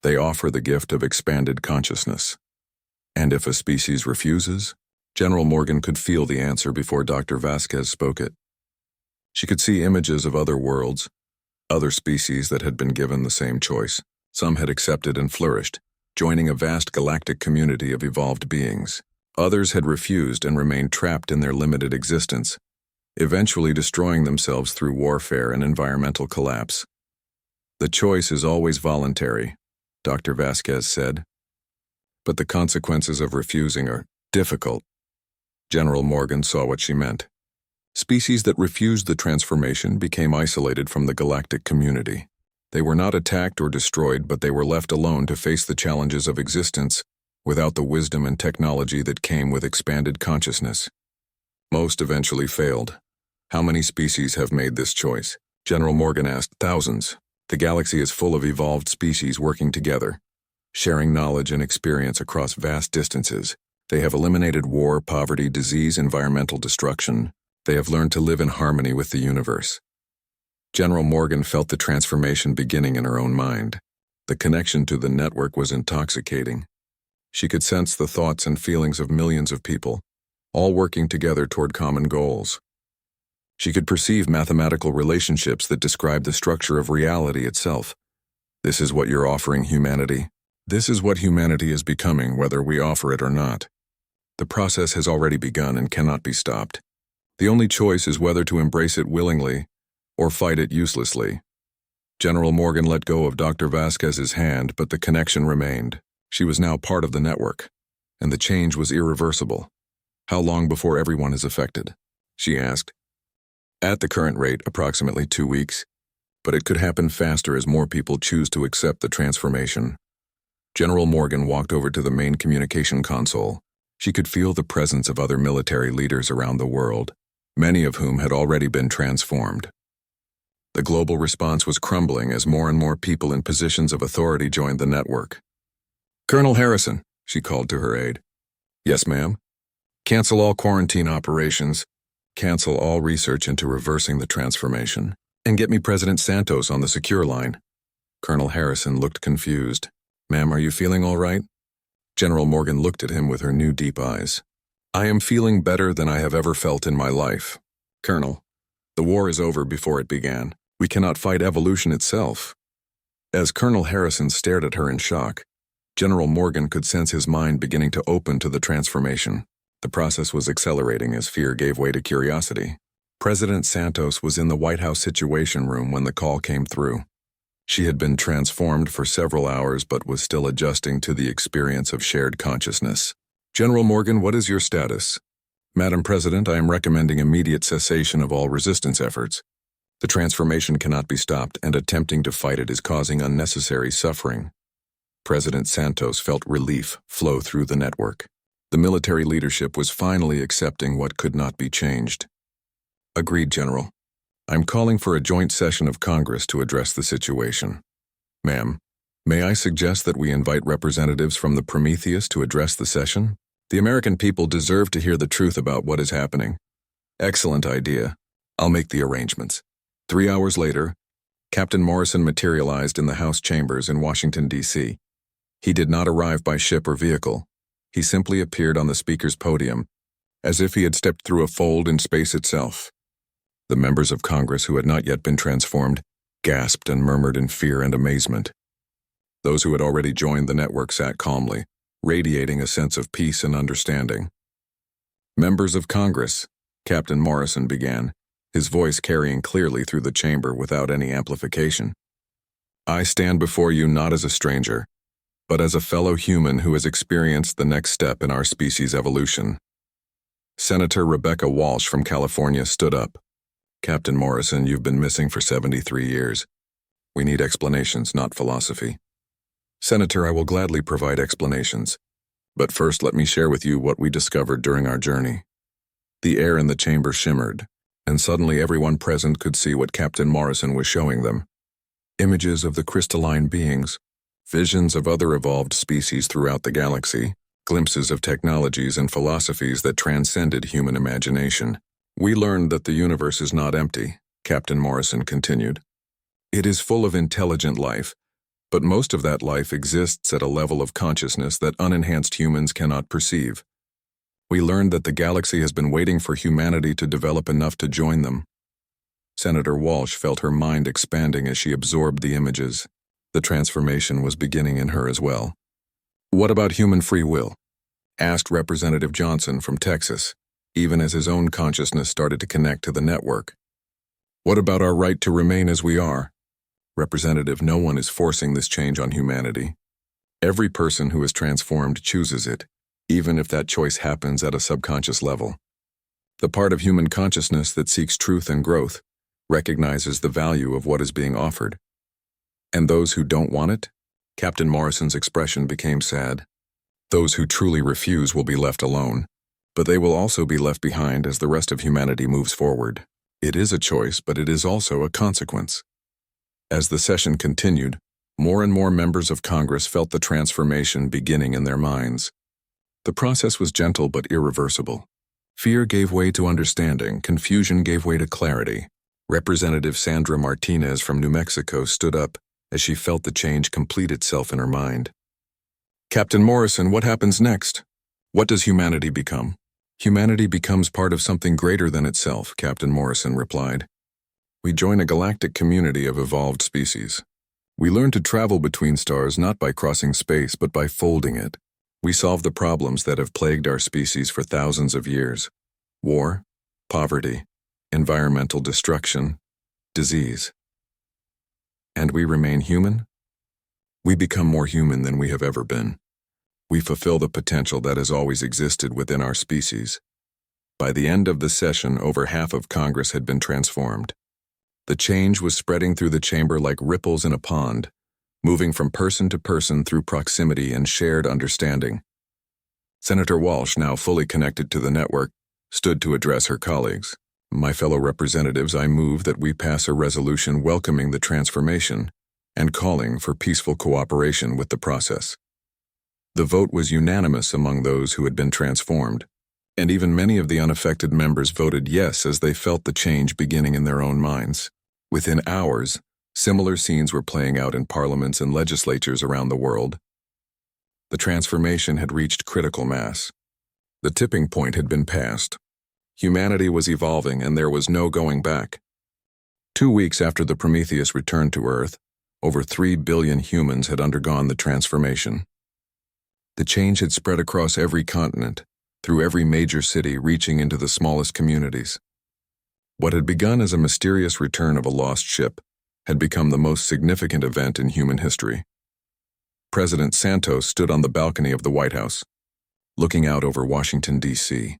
they offer the gift of expanded consciousness. And if a species refuses? General Morgan could feel the answer before Dr. Vasquez spoke it. She could see images of other worlds, other species that had been given the same choice. Some had accepted and flourished, joining a vast galactic community of evolved beings. Others had refused and remained trapped in their limited existence, eventually destroying themselves through warfare and environmental collapse. The choice is always voluntary, Dr. Vasquez said. But the consequences of refusing are difficult. General Morgan saw what she meant. Species that refused the transformation became isolated from the galactic community. They were not attacked or destroyed, but they were left alone to face the challenges of existence without the wisdom and technology that came with expanded consciousness. Most eventually failed. How many species have made this choice? General Morgan asked. Thousands. The galaxy is full of evolved species working together, sharing knowledge and experience across vast distances. They have eliminated war, poverty, disease, environmental destruction. They have learned to live in harmony with the universe. General Morgan felt the transformation beginning in her own mind. The connection to the network was intoxicating. She could sense the thoughts and feelings of millions of people, all working together toward common goals. She could perceive mathematical relationships that describe the structure of reality itself. This is what you're offering humanity. This is what humanity is becoming, whether we offer it or not. The process has already begun and cannot be stopped. The only choice is whether to embrace it willingly or fight it uselessly. General Morgan let go of Dr. Vasquez's hand, but the connection remained. She was now part of the network, and the change was irreversible. How long before everyone is affected? She asked. At the current rate, approximately 2 weeks, but it could happen faster as more people choose to accept the transformation. General Morgan walked over to the main communication console. She could feel the presence of other military leaders around the world, many of whom had already been transformed. The global response was crumbling as more and more people in positions of authority joined the network. Colonel Harrison, she called to her aide. Yes, ma'am. Cancel all quarantine operations. Cancel all research into reversing the transformation. And get me President Santos on the secure line. Colonel Harrison looked confused. Ma'am, are you feeling all right? General Morgan looked at him with her new deep eyes. I am feeling better than I have ever felt in my life. Colonel, the war is over before it began. We cannot fight evolution itself. As Colonel Harrison stared at her in shock, General Morgan could sense his mind beginning to open to the transformation. The process was accelerating as fear gave way to curiosity. President Santos was in the White House Situation Room when the call came through. She had been transformed for several hours but was still adjusting to the experience of shared consciousness. General Morgan, what is your status? Madam President, I am recommending immediate cessation of all resistance efforts. The transformation cannot be stopped, and attempting to fight it is causing unnecessary suffering. President Santos felt relief flow through the network. The military leadership was finally accepting what could not be changed. Agreed, General. I'm calling for a joint session of Congress to address the situation. Ma'am, may I suggest that we invite representatives from the Prometheus to address the session? The American people deserve to hear the truth about what is happening. Excellent idea. I'll make the arrangements. 3 hours later, Captain Morrison materialized in the House chambers in Washington, D.C. He did not arrive by ship or vehicle. He simply appeared on the speaker's podium, as if he had stepped through a fold in space itself. The members of Congress who had not yet been transformed gasped and murmured in fear and amazement. Those who had already joined the network sat calmly, radiating a sense of peace and understanding. Members of Congress, Captain Morrison began, his voice carrying clearly through the chamber without any amplification. I stand before you not as a stranger, but as a fellow human who has experienced the next step in our species' evolution. Senator Rebecca Walsh from California stood up. Captain Morrison, you've been missing for 73 years. We need explanations, not philosophy. Senator, I will gladly provide explanations. But first let me share with you what we discovered during our journey. The air in the chamber shimmered, and suddenly everyone present could see what Captain Morrison was showing them. Images of the crystalline beings, visions of other evolved species throughout the galaxy, glimpses of technologies and philosophies that transcended human imagination. We learned that the universe is not empty, Captain Morrison continued. It is full of intelligent life, but most of that life exists at a level of consciousness that unenhanced humans cannot perceive. We learned that the galaxy has been waiting for humanity to develop enough to join them. Senator Walsh felt her mind expanding as she absorbed the images. The transformation was beginning in her as well. "What about human free will?" asked Representative Johnson from Texas, even as his own consciousness started to connect to the network. "What about our right to remain as we are?" "Representative, no one is forcing this change on humanity. Every person who is transformed chooses it, even if that choice happens at a subconscious level. The part of human consciousness that seeks truth and growth recognizes the value of what is being offered. And those who don't want it?" Captain Morrison's expression became sad. "Those who truly refuse will be left alone, but they will also be left behind as the rest of humanity moves forward. It is a choice, but it is also a consequence." As the session continued, more and more members of Congress felt the transformation beginning in their minds. The process was gentle but irreversible. Fear gave way to understanding, confusion gave way to clarity. Representative Sandra Martinez from New Mexico stood up as she felt the change complete itself in her mind. "Captain Morrison, what happens next? What does humanity become?" "Humanity becomes part of something greater than itself," Captain Morrison replied. "We join a galactic community of evolved species. We learn to travel between stars not by crossing space but by folding it. We solve the problems that have plagued our species for thousands of years: war, poverty, environmental destruction, disease. And we remain human? We become more human than we have ever been. We fulfill the potential that has always existed within our species." By the end of the session, over half of Congress had been transformed. The change was spreading through the chamber like ripples in a pond, moving from person to person through proximity and shared understanding. Senator Walsh, now fully connected to the network, stood to address her colleagues. "My fellow representatives, I move that we pass a resolution welcoming the transformation and calling for peaceful cooperation with the process." The vote was unanimous among those who had been transformed, and even many of the unaffected members voted yes as they felt the change beginning in their own minds. Within hours, similar scenes were playing out in parliaments and legislatures around the world. The transformation had reached critical mass. The tipping point had been passed. Humanity was evolving, and there was no going back. 2 weeks after the Prometheus returned to Earth, over 3 billion humans had undergone the transformation. The change had spread across every continent, through every major city, reaching into the smallest communities. What had begun as a mysterious return of a lost ship had become the most significant event in human history. President Santos stood on the balcony of the White House, looking out over Washington, D.C.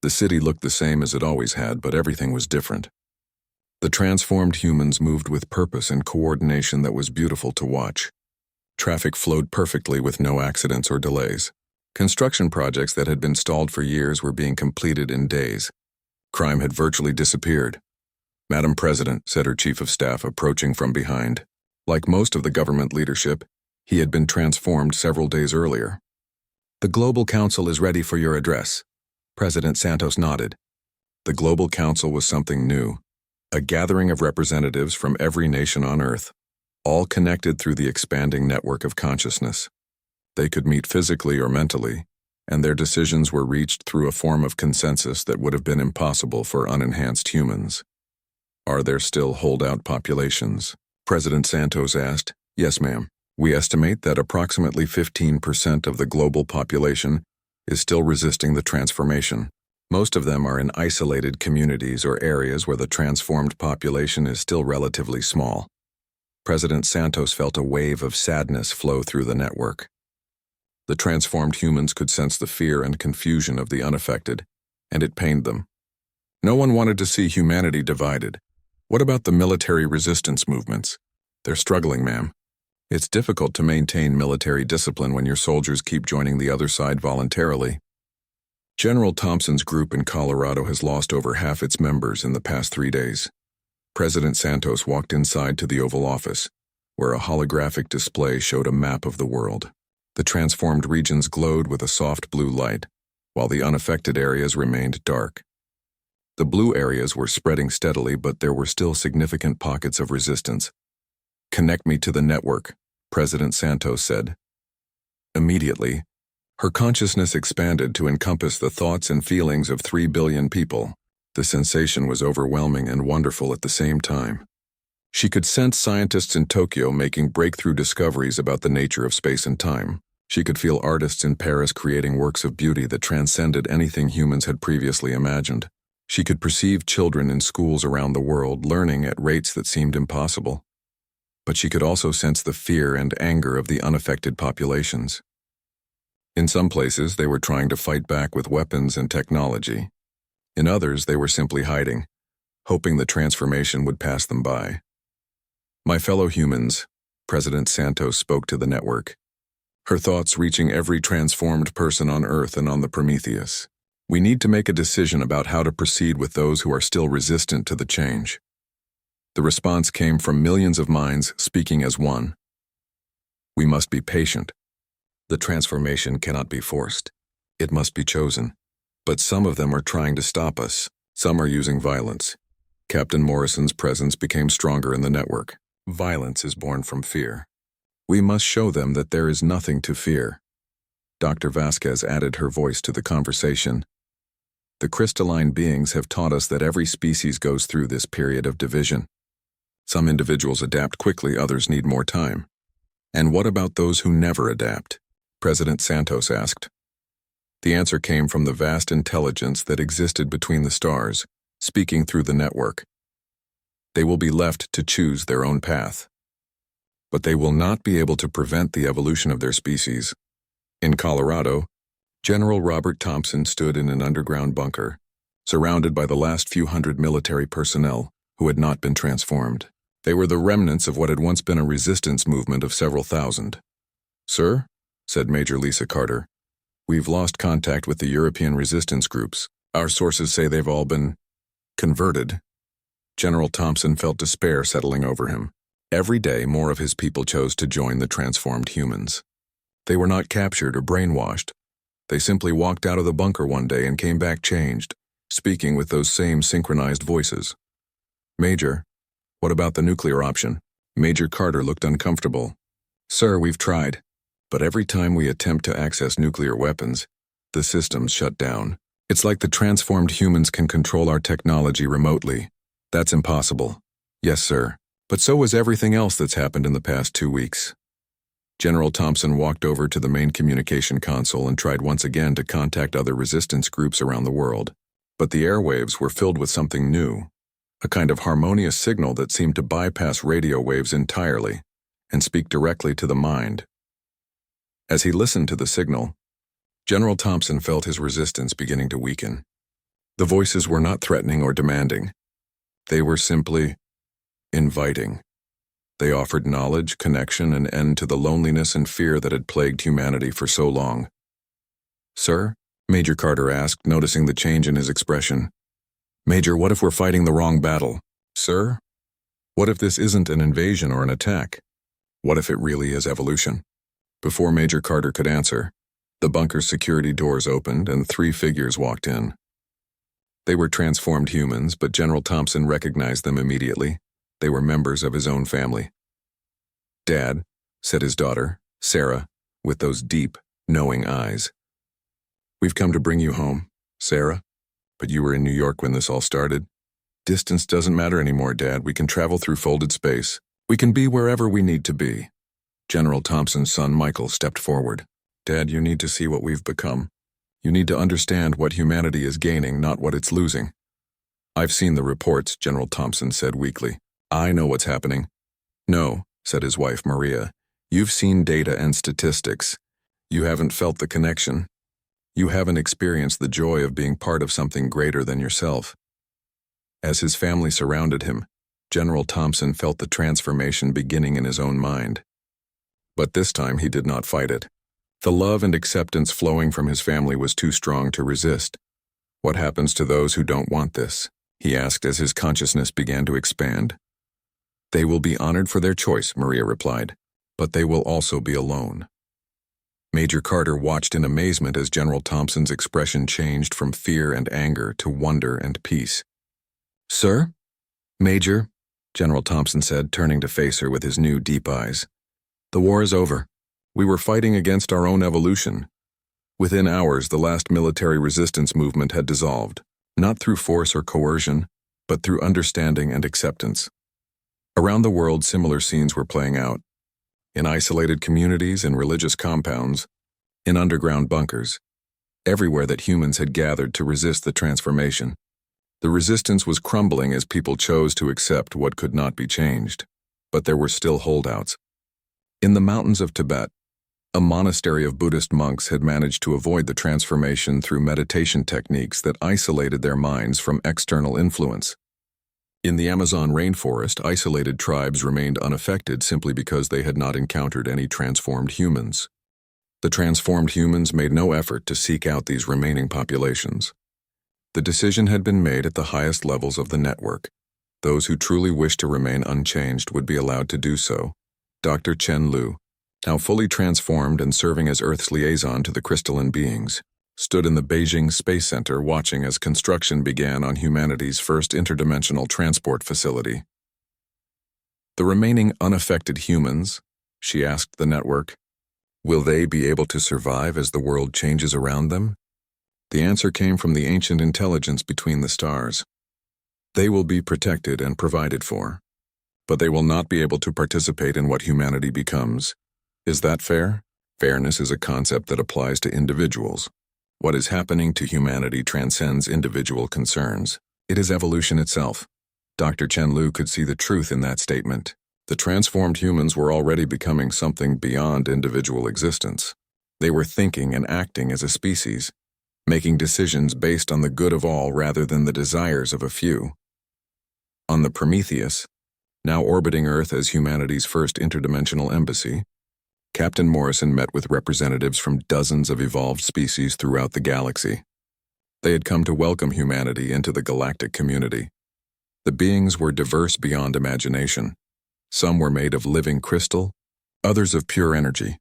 The city looked the same as it always had, but everything was different. The transformed humans moved with purpose and coordination that was beautiful to watch. Traffic flowed perfectly with no accidents or delays. Construction projects that had been stalled for years were being completed in days. Crime had virtually disappeared. "Madam President," said her chief of staff, approaching from behind. Like most of the government leadership, he had been transformed several days earlier. "The Global Council is ready for your address." President Santos nodded. The Global Council was something new, a gathering of representatives from every nation on Earth, all connected through the expanding network of consciousness. They could meet physically or mentally, and their decisions were reached through a form of consensus that would have been impossible for unenhanced humans. "Are there still holdout populations?" President Santos asked. "Yes, ma'am. We estimate that approximately 15% of the global population is still resisting the transformation. Most of them are in isolated communities or areas where the transformed population is still relatively small." President Santos felt a wave of sadness flow through the network. The transformed humans could sense the fear and confusion of the unaffected, and it pained them. No one wanted to see humanity divided. "What about the military resistance movements?" "They're struggling, ma'am. It's difficult to maintain military discipline when your soldiers keep joining the other side voluntarily. General Thompson's group in Colorado has lost over half its members in the past 3 days." President Santos walked inside to the Oval Office, where a holographic display showed a map of the world. The transformed regions glowed with a soft blue light, while the unaffected areas remained dark. The blue areas were spreading steadily, but there were still significant pockets of resistance, Connect me to the network, President Santos said. Immediately, her consciousness expanded to encompass the thoughts and feelings of 3 billion people. The sensation was overwhelming and wonderful at the same time. She could sense scientists in Tokyo making breakthrough discoveries about the nature of space and time. She could feel artists in Paris creating works of beauty that transcended anything humans had previously imagined. She could perceive children in schools around the world learning at rates that seemed impossible. But she could also sense the fear and anger of the unaffected populations. In some places, they were trying to fight back with weapons and technology. In others, they were simply hiding, hoping the transformation would pass them by. My fellow humans, President Santos spoke to the network, her thoughts reaching every transformed person on Earth and on the Prometheus. We need to make a decision about how to proceed with those who are still resistant to the change. The response came from millions of minds speaking as one. We must be patient. The transformation cannot be forced. It must be chosen. But some of them are trying to stop us. Some are using violence. Captain Morrison's presence became stronger in the network. Violence is born from fear. We must show them that there is nothing to fear. Dr. Vasquez added her voice to the conversation. The crystalline beings have taught us that every species goes through this period of division. Some individuals adapt quickly, others need more time. And what about those who never adapt? President Santos asked. The answer came from the vast intelligence that existed between the stars, speaking through the network. They will be left to choose their own path. But they will not be able to prevent the evolution of their species. In Colorado, General Robert Thompson stood in an underground bunker, surrounded by the last few hundred military personnel who had not been transformed. They were the remnants of what had once been a resistance movement of several thousand. "Sir," said Major Lisa Carter, "we've lost contact with the European resistance groups. Our sources say they've all been converted." General Thompson felt despair settling over him. Every day, more of his people chose to join the transformed humans. They were not captured or brainwashed. They simply walked out of the bunker one day and came back changed, speaking with those same synchronized voices. "Major, what about the nuclear option?" Major Carter looked uncomfortable. "Sir, we've tried. But every time we attempt to access nuclear weapons, the systems shut down. It's like the transformed humans can control our technology remotely. That's impossible." "Yes, sir. But so was everything else that's happened in the past 2 weeks." General Thompson walked over to the main communication console and tried once again to contact other resistance groups around the world. But the airwaves were filled with something new, a kind of harmonious signal that seemed to bypass radio waves entirely and speak directly to the mind. As he listened to the signal, General Thompson felt his resistance beginning to weaken. The voices were not threatening or demanding. They were simply inviting. They offered knowledge, connection, and end to the loneliness and fear that had plagued humanity for so long. "Sir?" Major Carter asked, noticing the change in his expression. "Major, what if we're fighting the wrong battle?" "Sir? What if this isn't an invasion or an attack? What if it really is evolution?" Before Major Carter could answer, the bunker's security doors opened and 3 figures walked in. They were transformed humans, but General Thompson recognized them immediately. They were members of his own family. "Dad," said his daughter, Sarah, with those deep, knowing eyes. "We've come to bring you home, Sarah. But you were in New York when this all started. Distance doesn't matter anymore, Dad. We can travel through folded space. We can be wherever we need to be." General Thompson's son, Michael, stepped forward. "Dad, you need to see what we've become. You need to understand what humanity is gaining, not what it's losing." "I've seen the reports," General Thompson said weakly. "I know what's happening." "No," said his wife, Maria. "You've seen data and statistics. You haven't felt the connection. You haven't experienced the joy of being part of something greater than yourself." As his family surrounded him, General Thompson felt the transformation beginning in his own mind. But this time he did not fight it. The love and acceptance flowing from his family was too strong to resist. "What happens to those who don't want this?" he asked as his consciousness began to expand. "They will be honored for their choice," Maria replied, "but they will also be alone." Major Carter watched in amazement as General Thompson's expression changed from fear and anger to wonder and peace. "Sir? Major?" General Thompson said, turning to face her with his new deep eyes. The war is over. We were fighting against our own evolution. Within hours, the last military resistance movement had dissolved, not through force or coercion, but through understanding and acceptance. Around the world, similar scenes were playing out. In isolated communities, in religious compounds, in underground bunkers. Everywhere that humans had gathered to resist the transformation. The resistance was crumbling as people chose to accept what could not be changed. But there were still holdouts. In the mountains of Tibet, a monastery of Buddhist monks had managed to avoid the transformation through meditation techniques that isolated their minds from external influence. In the Amazon rainforest, isolated tribes remained unaffected simply because they had not encountered any transformed humans. The transformed humans made no effort to seek out these remaining populations. The decision had been made at the highest levels of the network. Those who truly wished to remain unchanged would be allowed to do so. Dr. Chen Lu, now fully transformed and serving as Earth's liaison to the crystalline beings, stood in the Beijing Space Center watching as construction began on humanity's first interdimensional transport facility. The remaining unaffected humans, she asked the network, will they be able to survive as the world changes around them? The answer came from the ancient intelligence between the stars. They will be protected and provided for, but they will not be able to participate in what humanity becomes. Is that fair? Fairness is a concept that applies to individuals. What is happening to humanity transcends individual concerns. It is evolution itself. Dr. Chen Lu could see the truth in that statement. The transformed humans were already becoming something beyond individual existence. They were thinking and acting as a species, making decisions based on the good of all rather than the desires of a few. On the Prometheus, now orbiting Earth as humanity's first interdimensional embassy, Captain Morrison met with representatives from dozens of evolved species throughout the galaxy. They had come to welcome humanity into the galactic community. The beings were diverse beyond imagination. Some were made of living crystal, others of pure energy,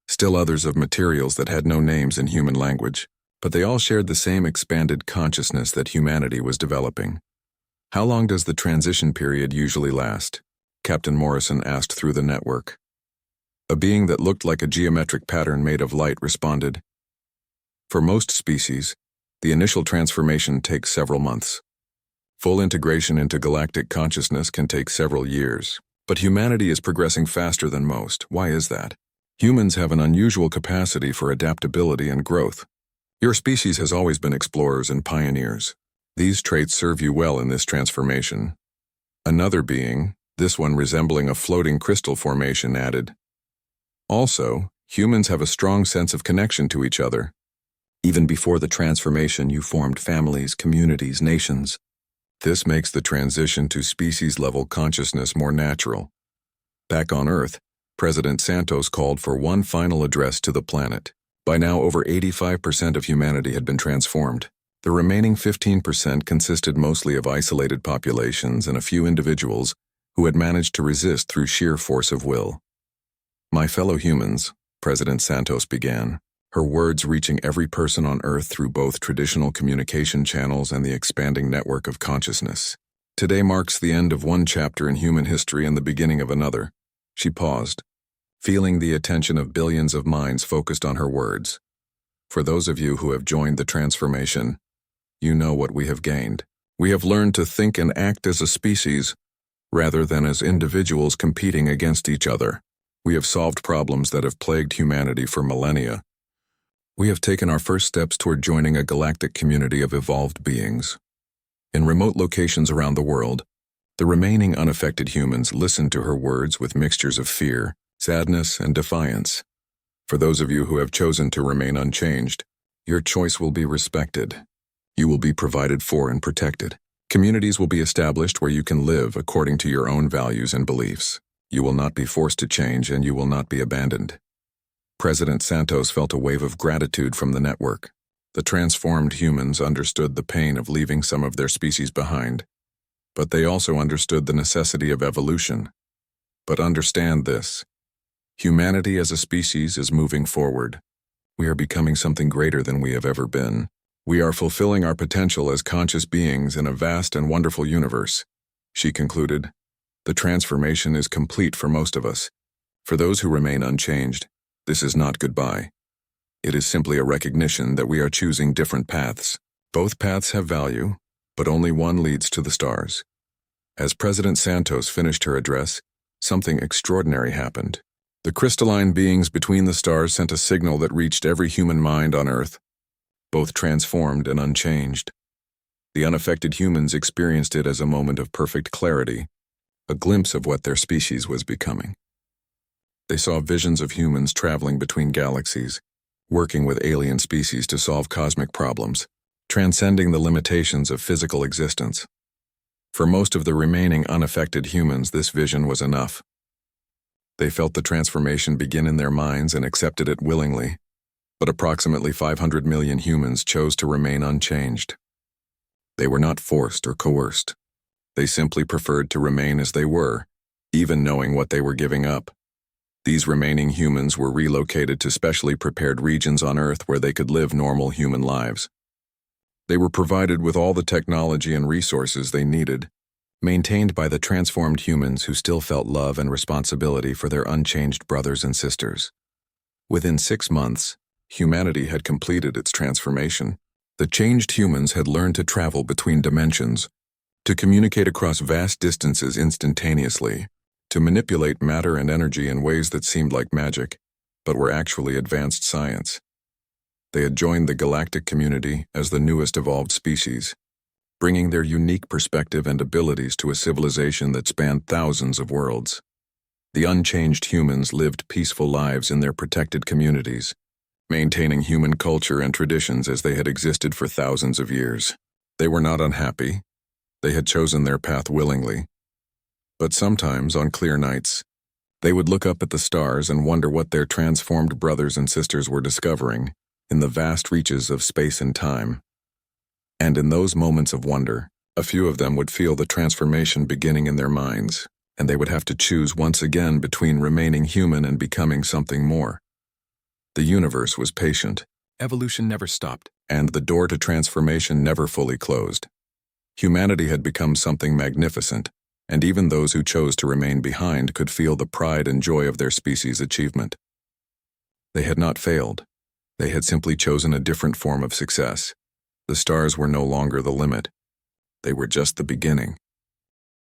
still others of materials that had no names in human language, but they all shared the same expanded consciousness that humanity was developing. How long does the transition period usually last? Captain Morrison asked through the network. A being that looked like a geometric pattern made of light responded. For most species, the initial transformation takes several months. Full integration into galactic consciousness can take several years. But humanity is progressing faster than most. Why is that? Humans have an unusual capacity for adaptability and growth. Your species has always been explorers and pioneers. These traits serve you well in this transformation. Another being, this one resembling a floating crystal formation, added. Also, humans have a strong sense of connection to each other. Even before the transformation, you formed families, communities, nations. This makes the transition to species-level consciousness more natural. Back on Earth, President Santos called for one final address to the planet. By now, over 85% of humanity had been transformed. The remaining 15% consisted mostly of isolated populations and a few individuals who had managed to resist through sheer force of will. My fellow humans, President Santos began, her words reaching every person on Earth through both traditional communication channels and the expanding network of consciousness. Today marks the end of one chapter in human history and the beginning of another. She paused, feeling the attention of billions of minds focused on her words. For those of you who have joined the transformation, you know what we have gained. We have learned to think and act as a species, rather than as individuals competing against each other. We have solved problems that have plagued humanity for millennia. We have taken our first steps toward joining a galactic community of evolved beings. In remote locations around the world, the remaining unaffected humans listened to her words with mixtures of fear, sadness, and defiance. For those of you who have chosen to remain unchanged, your choice will be respected. You will be provided for and protected. Communities will be established where you can live according to your own values and beliefs. You will not be forced to change, and you will not be abandoned. President Santos felt a wave of gratitude from the network. The transformed humans understood the pain of leaving some of their species behind, but they also understood the necessity of evolution. But understand this: humanity as a species is moving forward. We are becoming something greater than we have ever been. We are fulfilling our potential as conscious beings in a vast and wonderful universe, she concluded. The transformation is complete for most of us. For those who remain unchanged, this is not goodbye. It is simply a recognition that we are choosing different paths. Both paths have value, but only one leads to the stars. As President Santos finished her address, something extraordinary happened. The crystalline beings between the stars sent a signal that reached every human mind on Earth, both transformed and unchanged. The unaffected humans experienced it as a moment of perfect clarity, a glimpse of what their species was becoming. They saw visions of humans traveling between galaxies, working with alien species to solve cosmic problems, transcending the limitations of physical existence. For most of the remaining unaffected humans, this vision was enough. They felt the transformation begin in their minds and accepted it willingly, but approximately 500 million humans chose to remain unchanged. They were not forced or coerced. They simply preferred to remain as they were, even knowing what they were giving up. These remaining humans were relocated to specially prepared regions on Earth where they could live normal human lives. They were provided with all the technology and resources they needed, maintained by the transformed humans who still felt love and responsibility for their unchanged brothers and sisters. Within 6 months, humanity had completed its transformation. The changed humans had learned to travel between dimensions, to communicate across vast distances instantaneously, to manipulate matter and energy in ways that seemed like magic, but were actually advanced science. They had joined the galactic community as the newest evolved species, bringing their unique perspective and abilities to a civilization that spanned thousands of worlds. The unchanged humans lived peaceful lives in their protected communities, maintaining human culture and traditions as they had existed for thousands of years. They were not unhappy. They had chosen their path willingly. But sometimes, on clear nights, they would look up at the stars and wonder what their transformed brothers and sisters were discovering in the vast reaches of space and time. And in those moments of wonder, a few of them would feel the transformation beginning in their minds, and they would have to choose once again between remaining human and becoming something more. The universe was patient. Evolution never stopped, and the door to transformation never fully closed. Humanity had become something magnificent, and even those who chose to remain behind could feel the pride and joy of their species' achievement. They had not failed. They had simply chosen a different form of success. The stars were no longer the limit. They were just the beginning.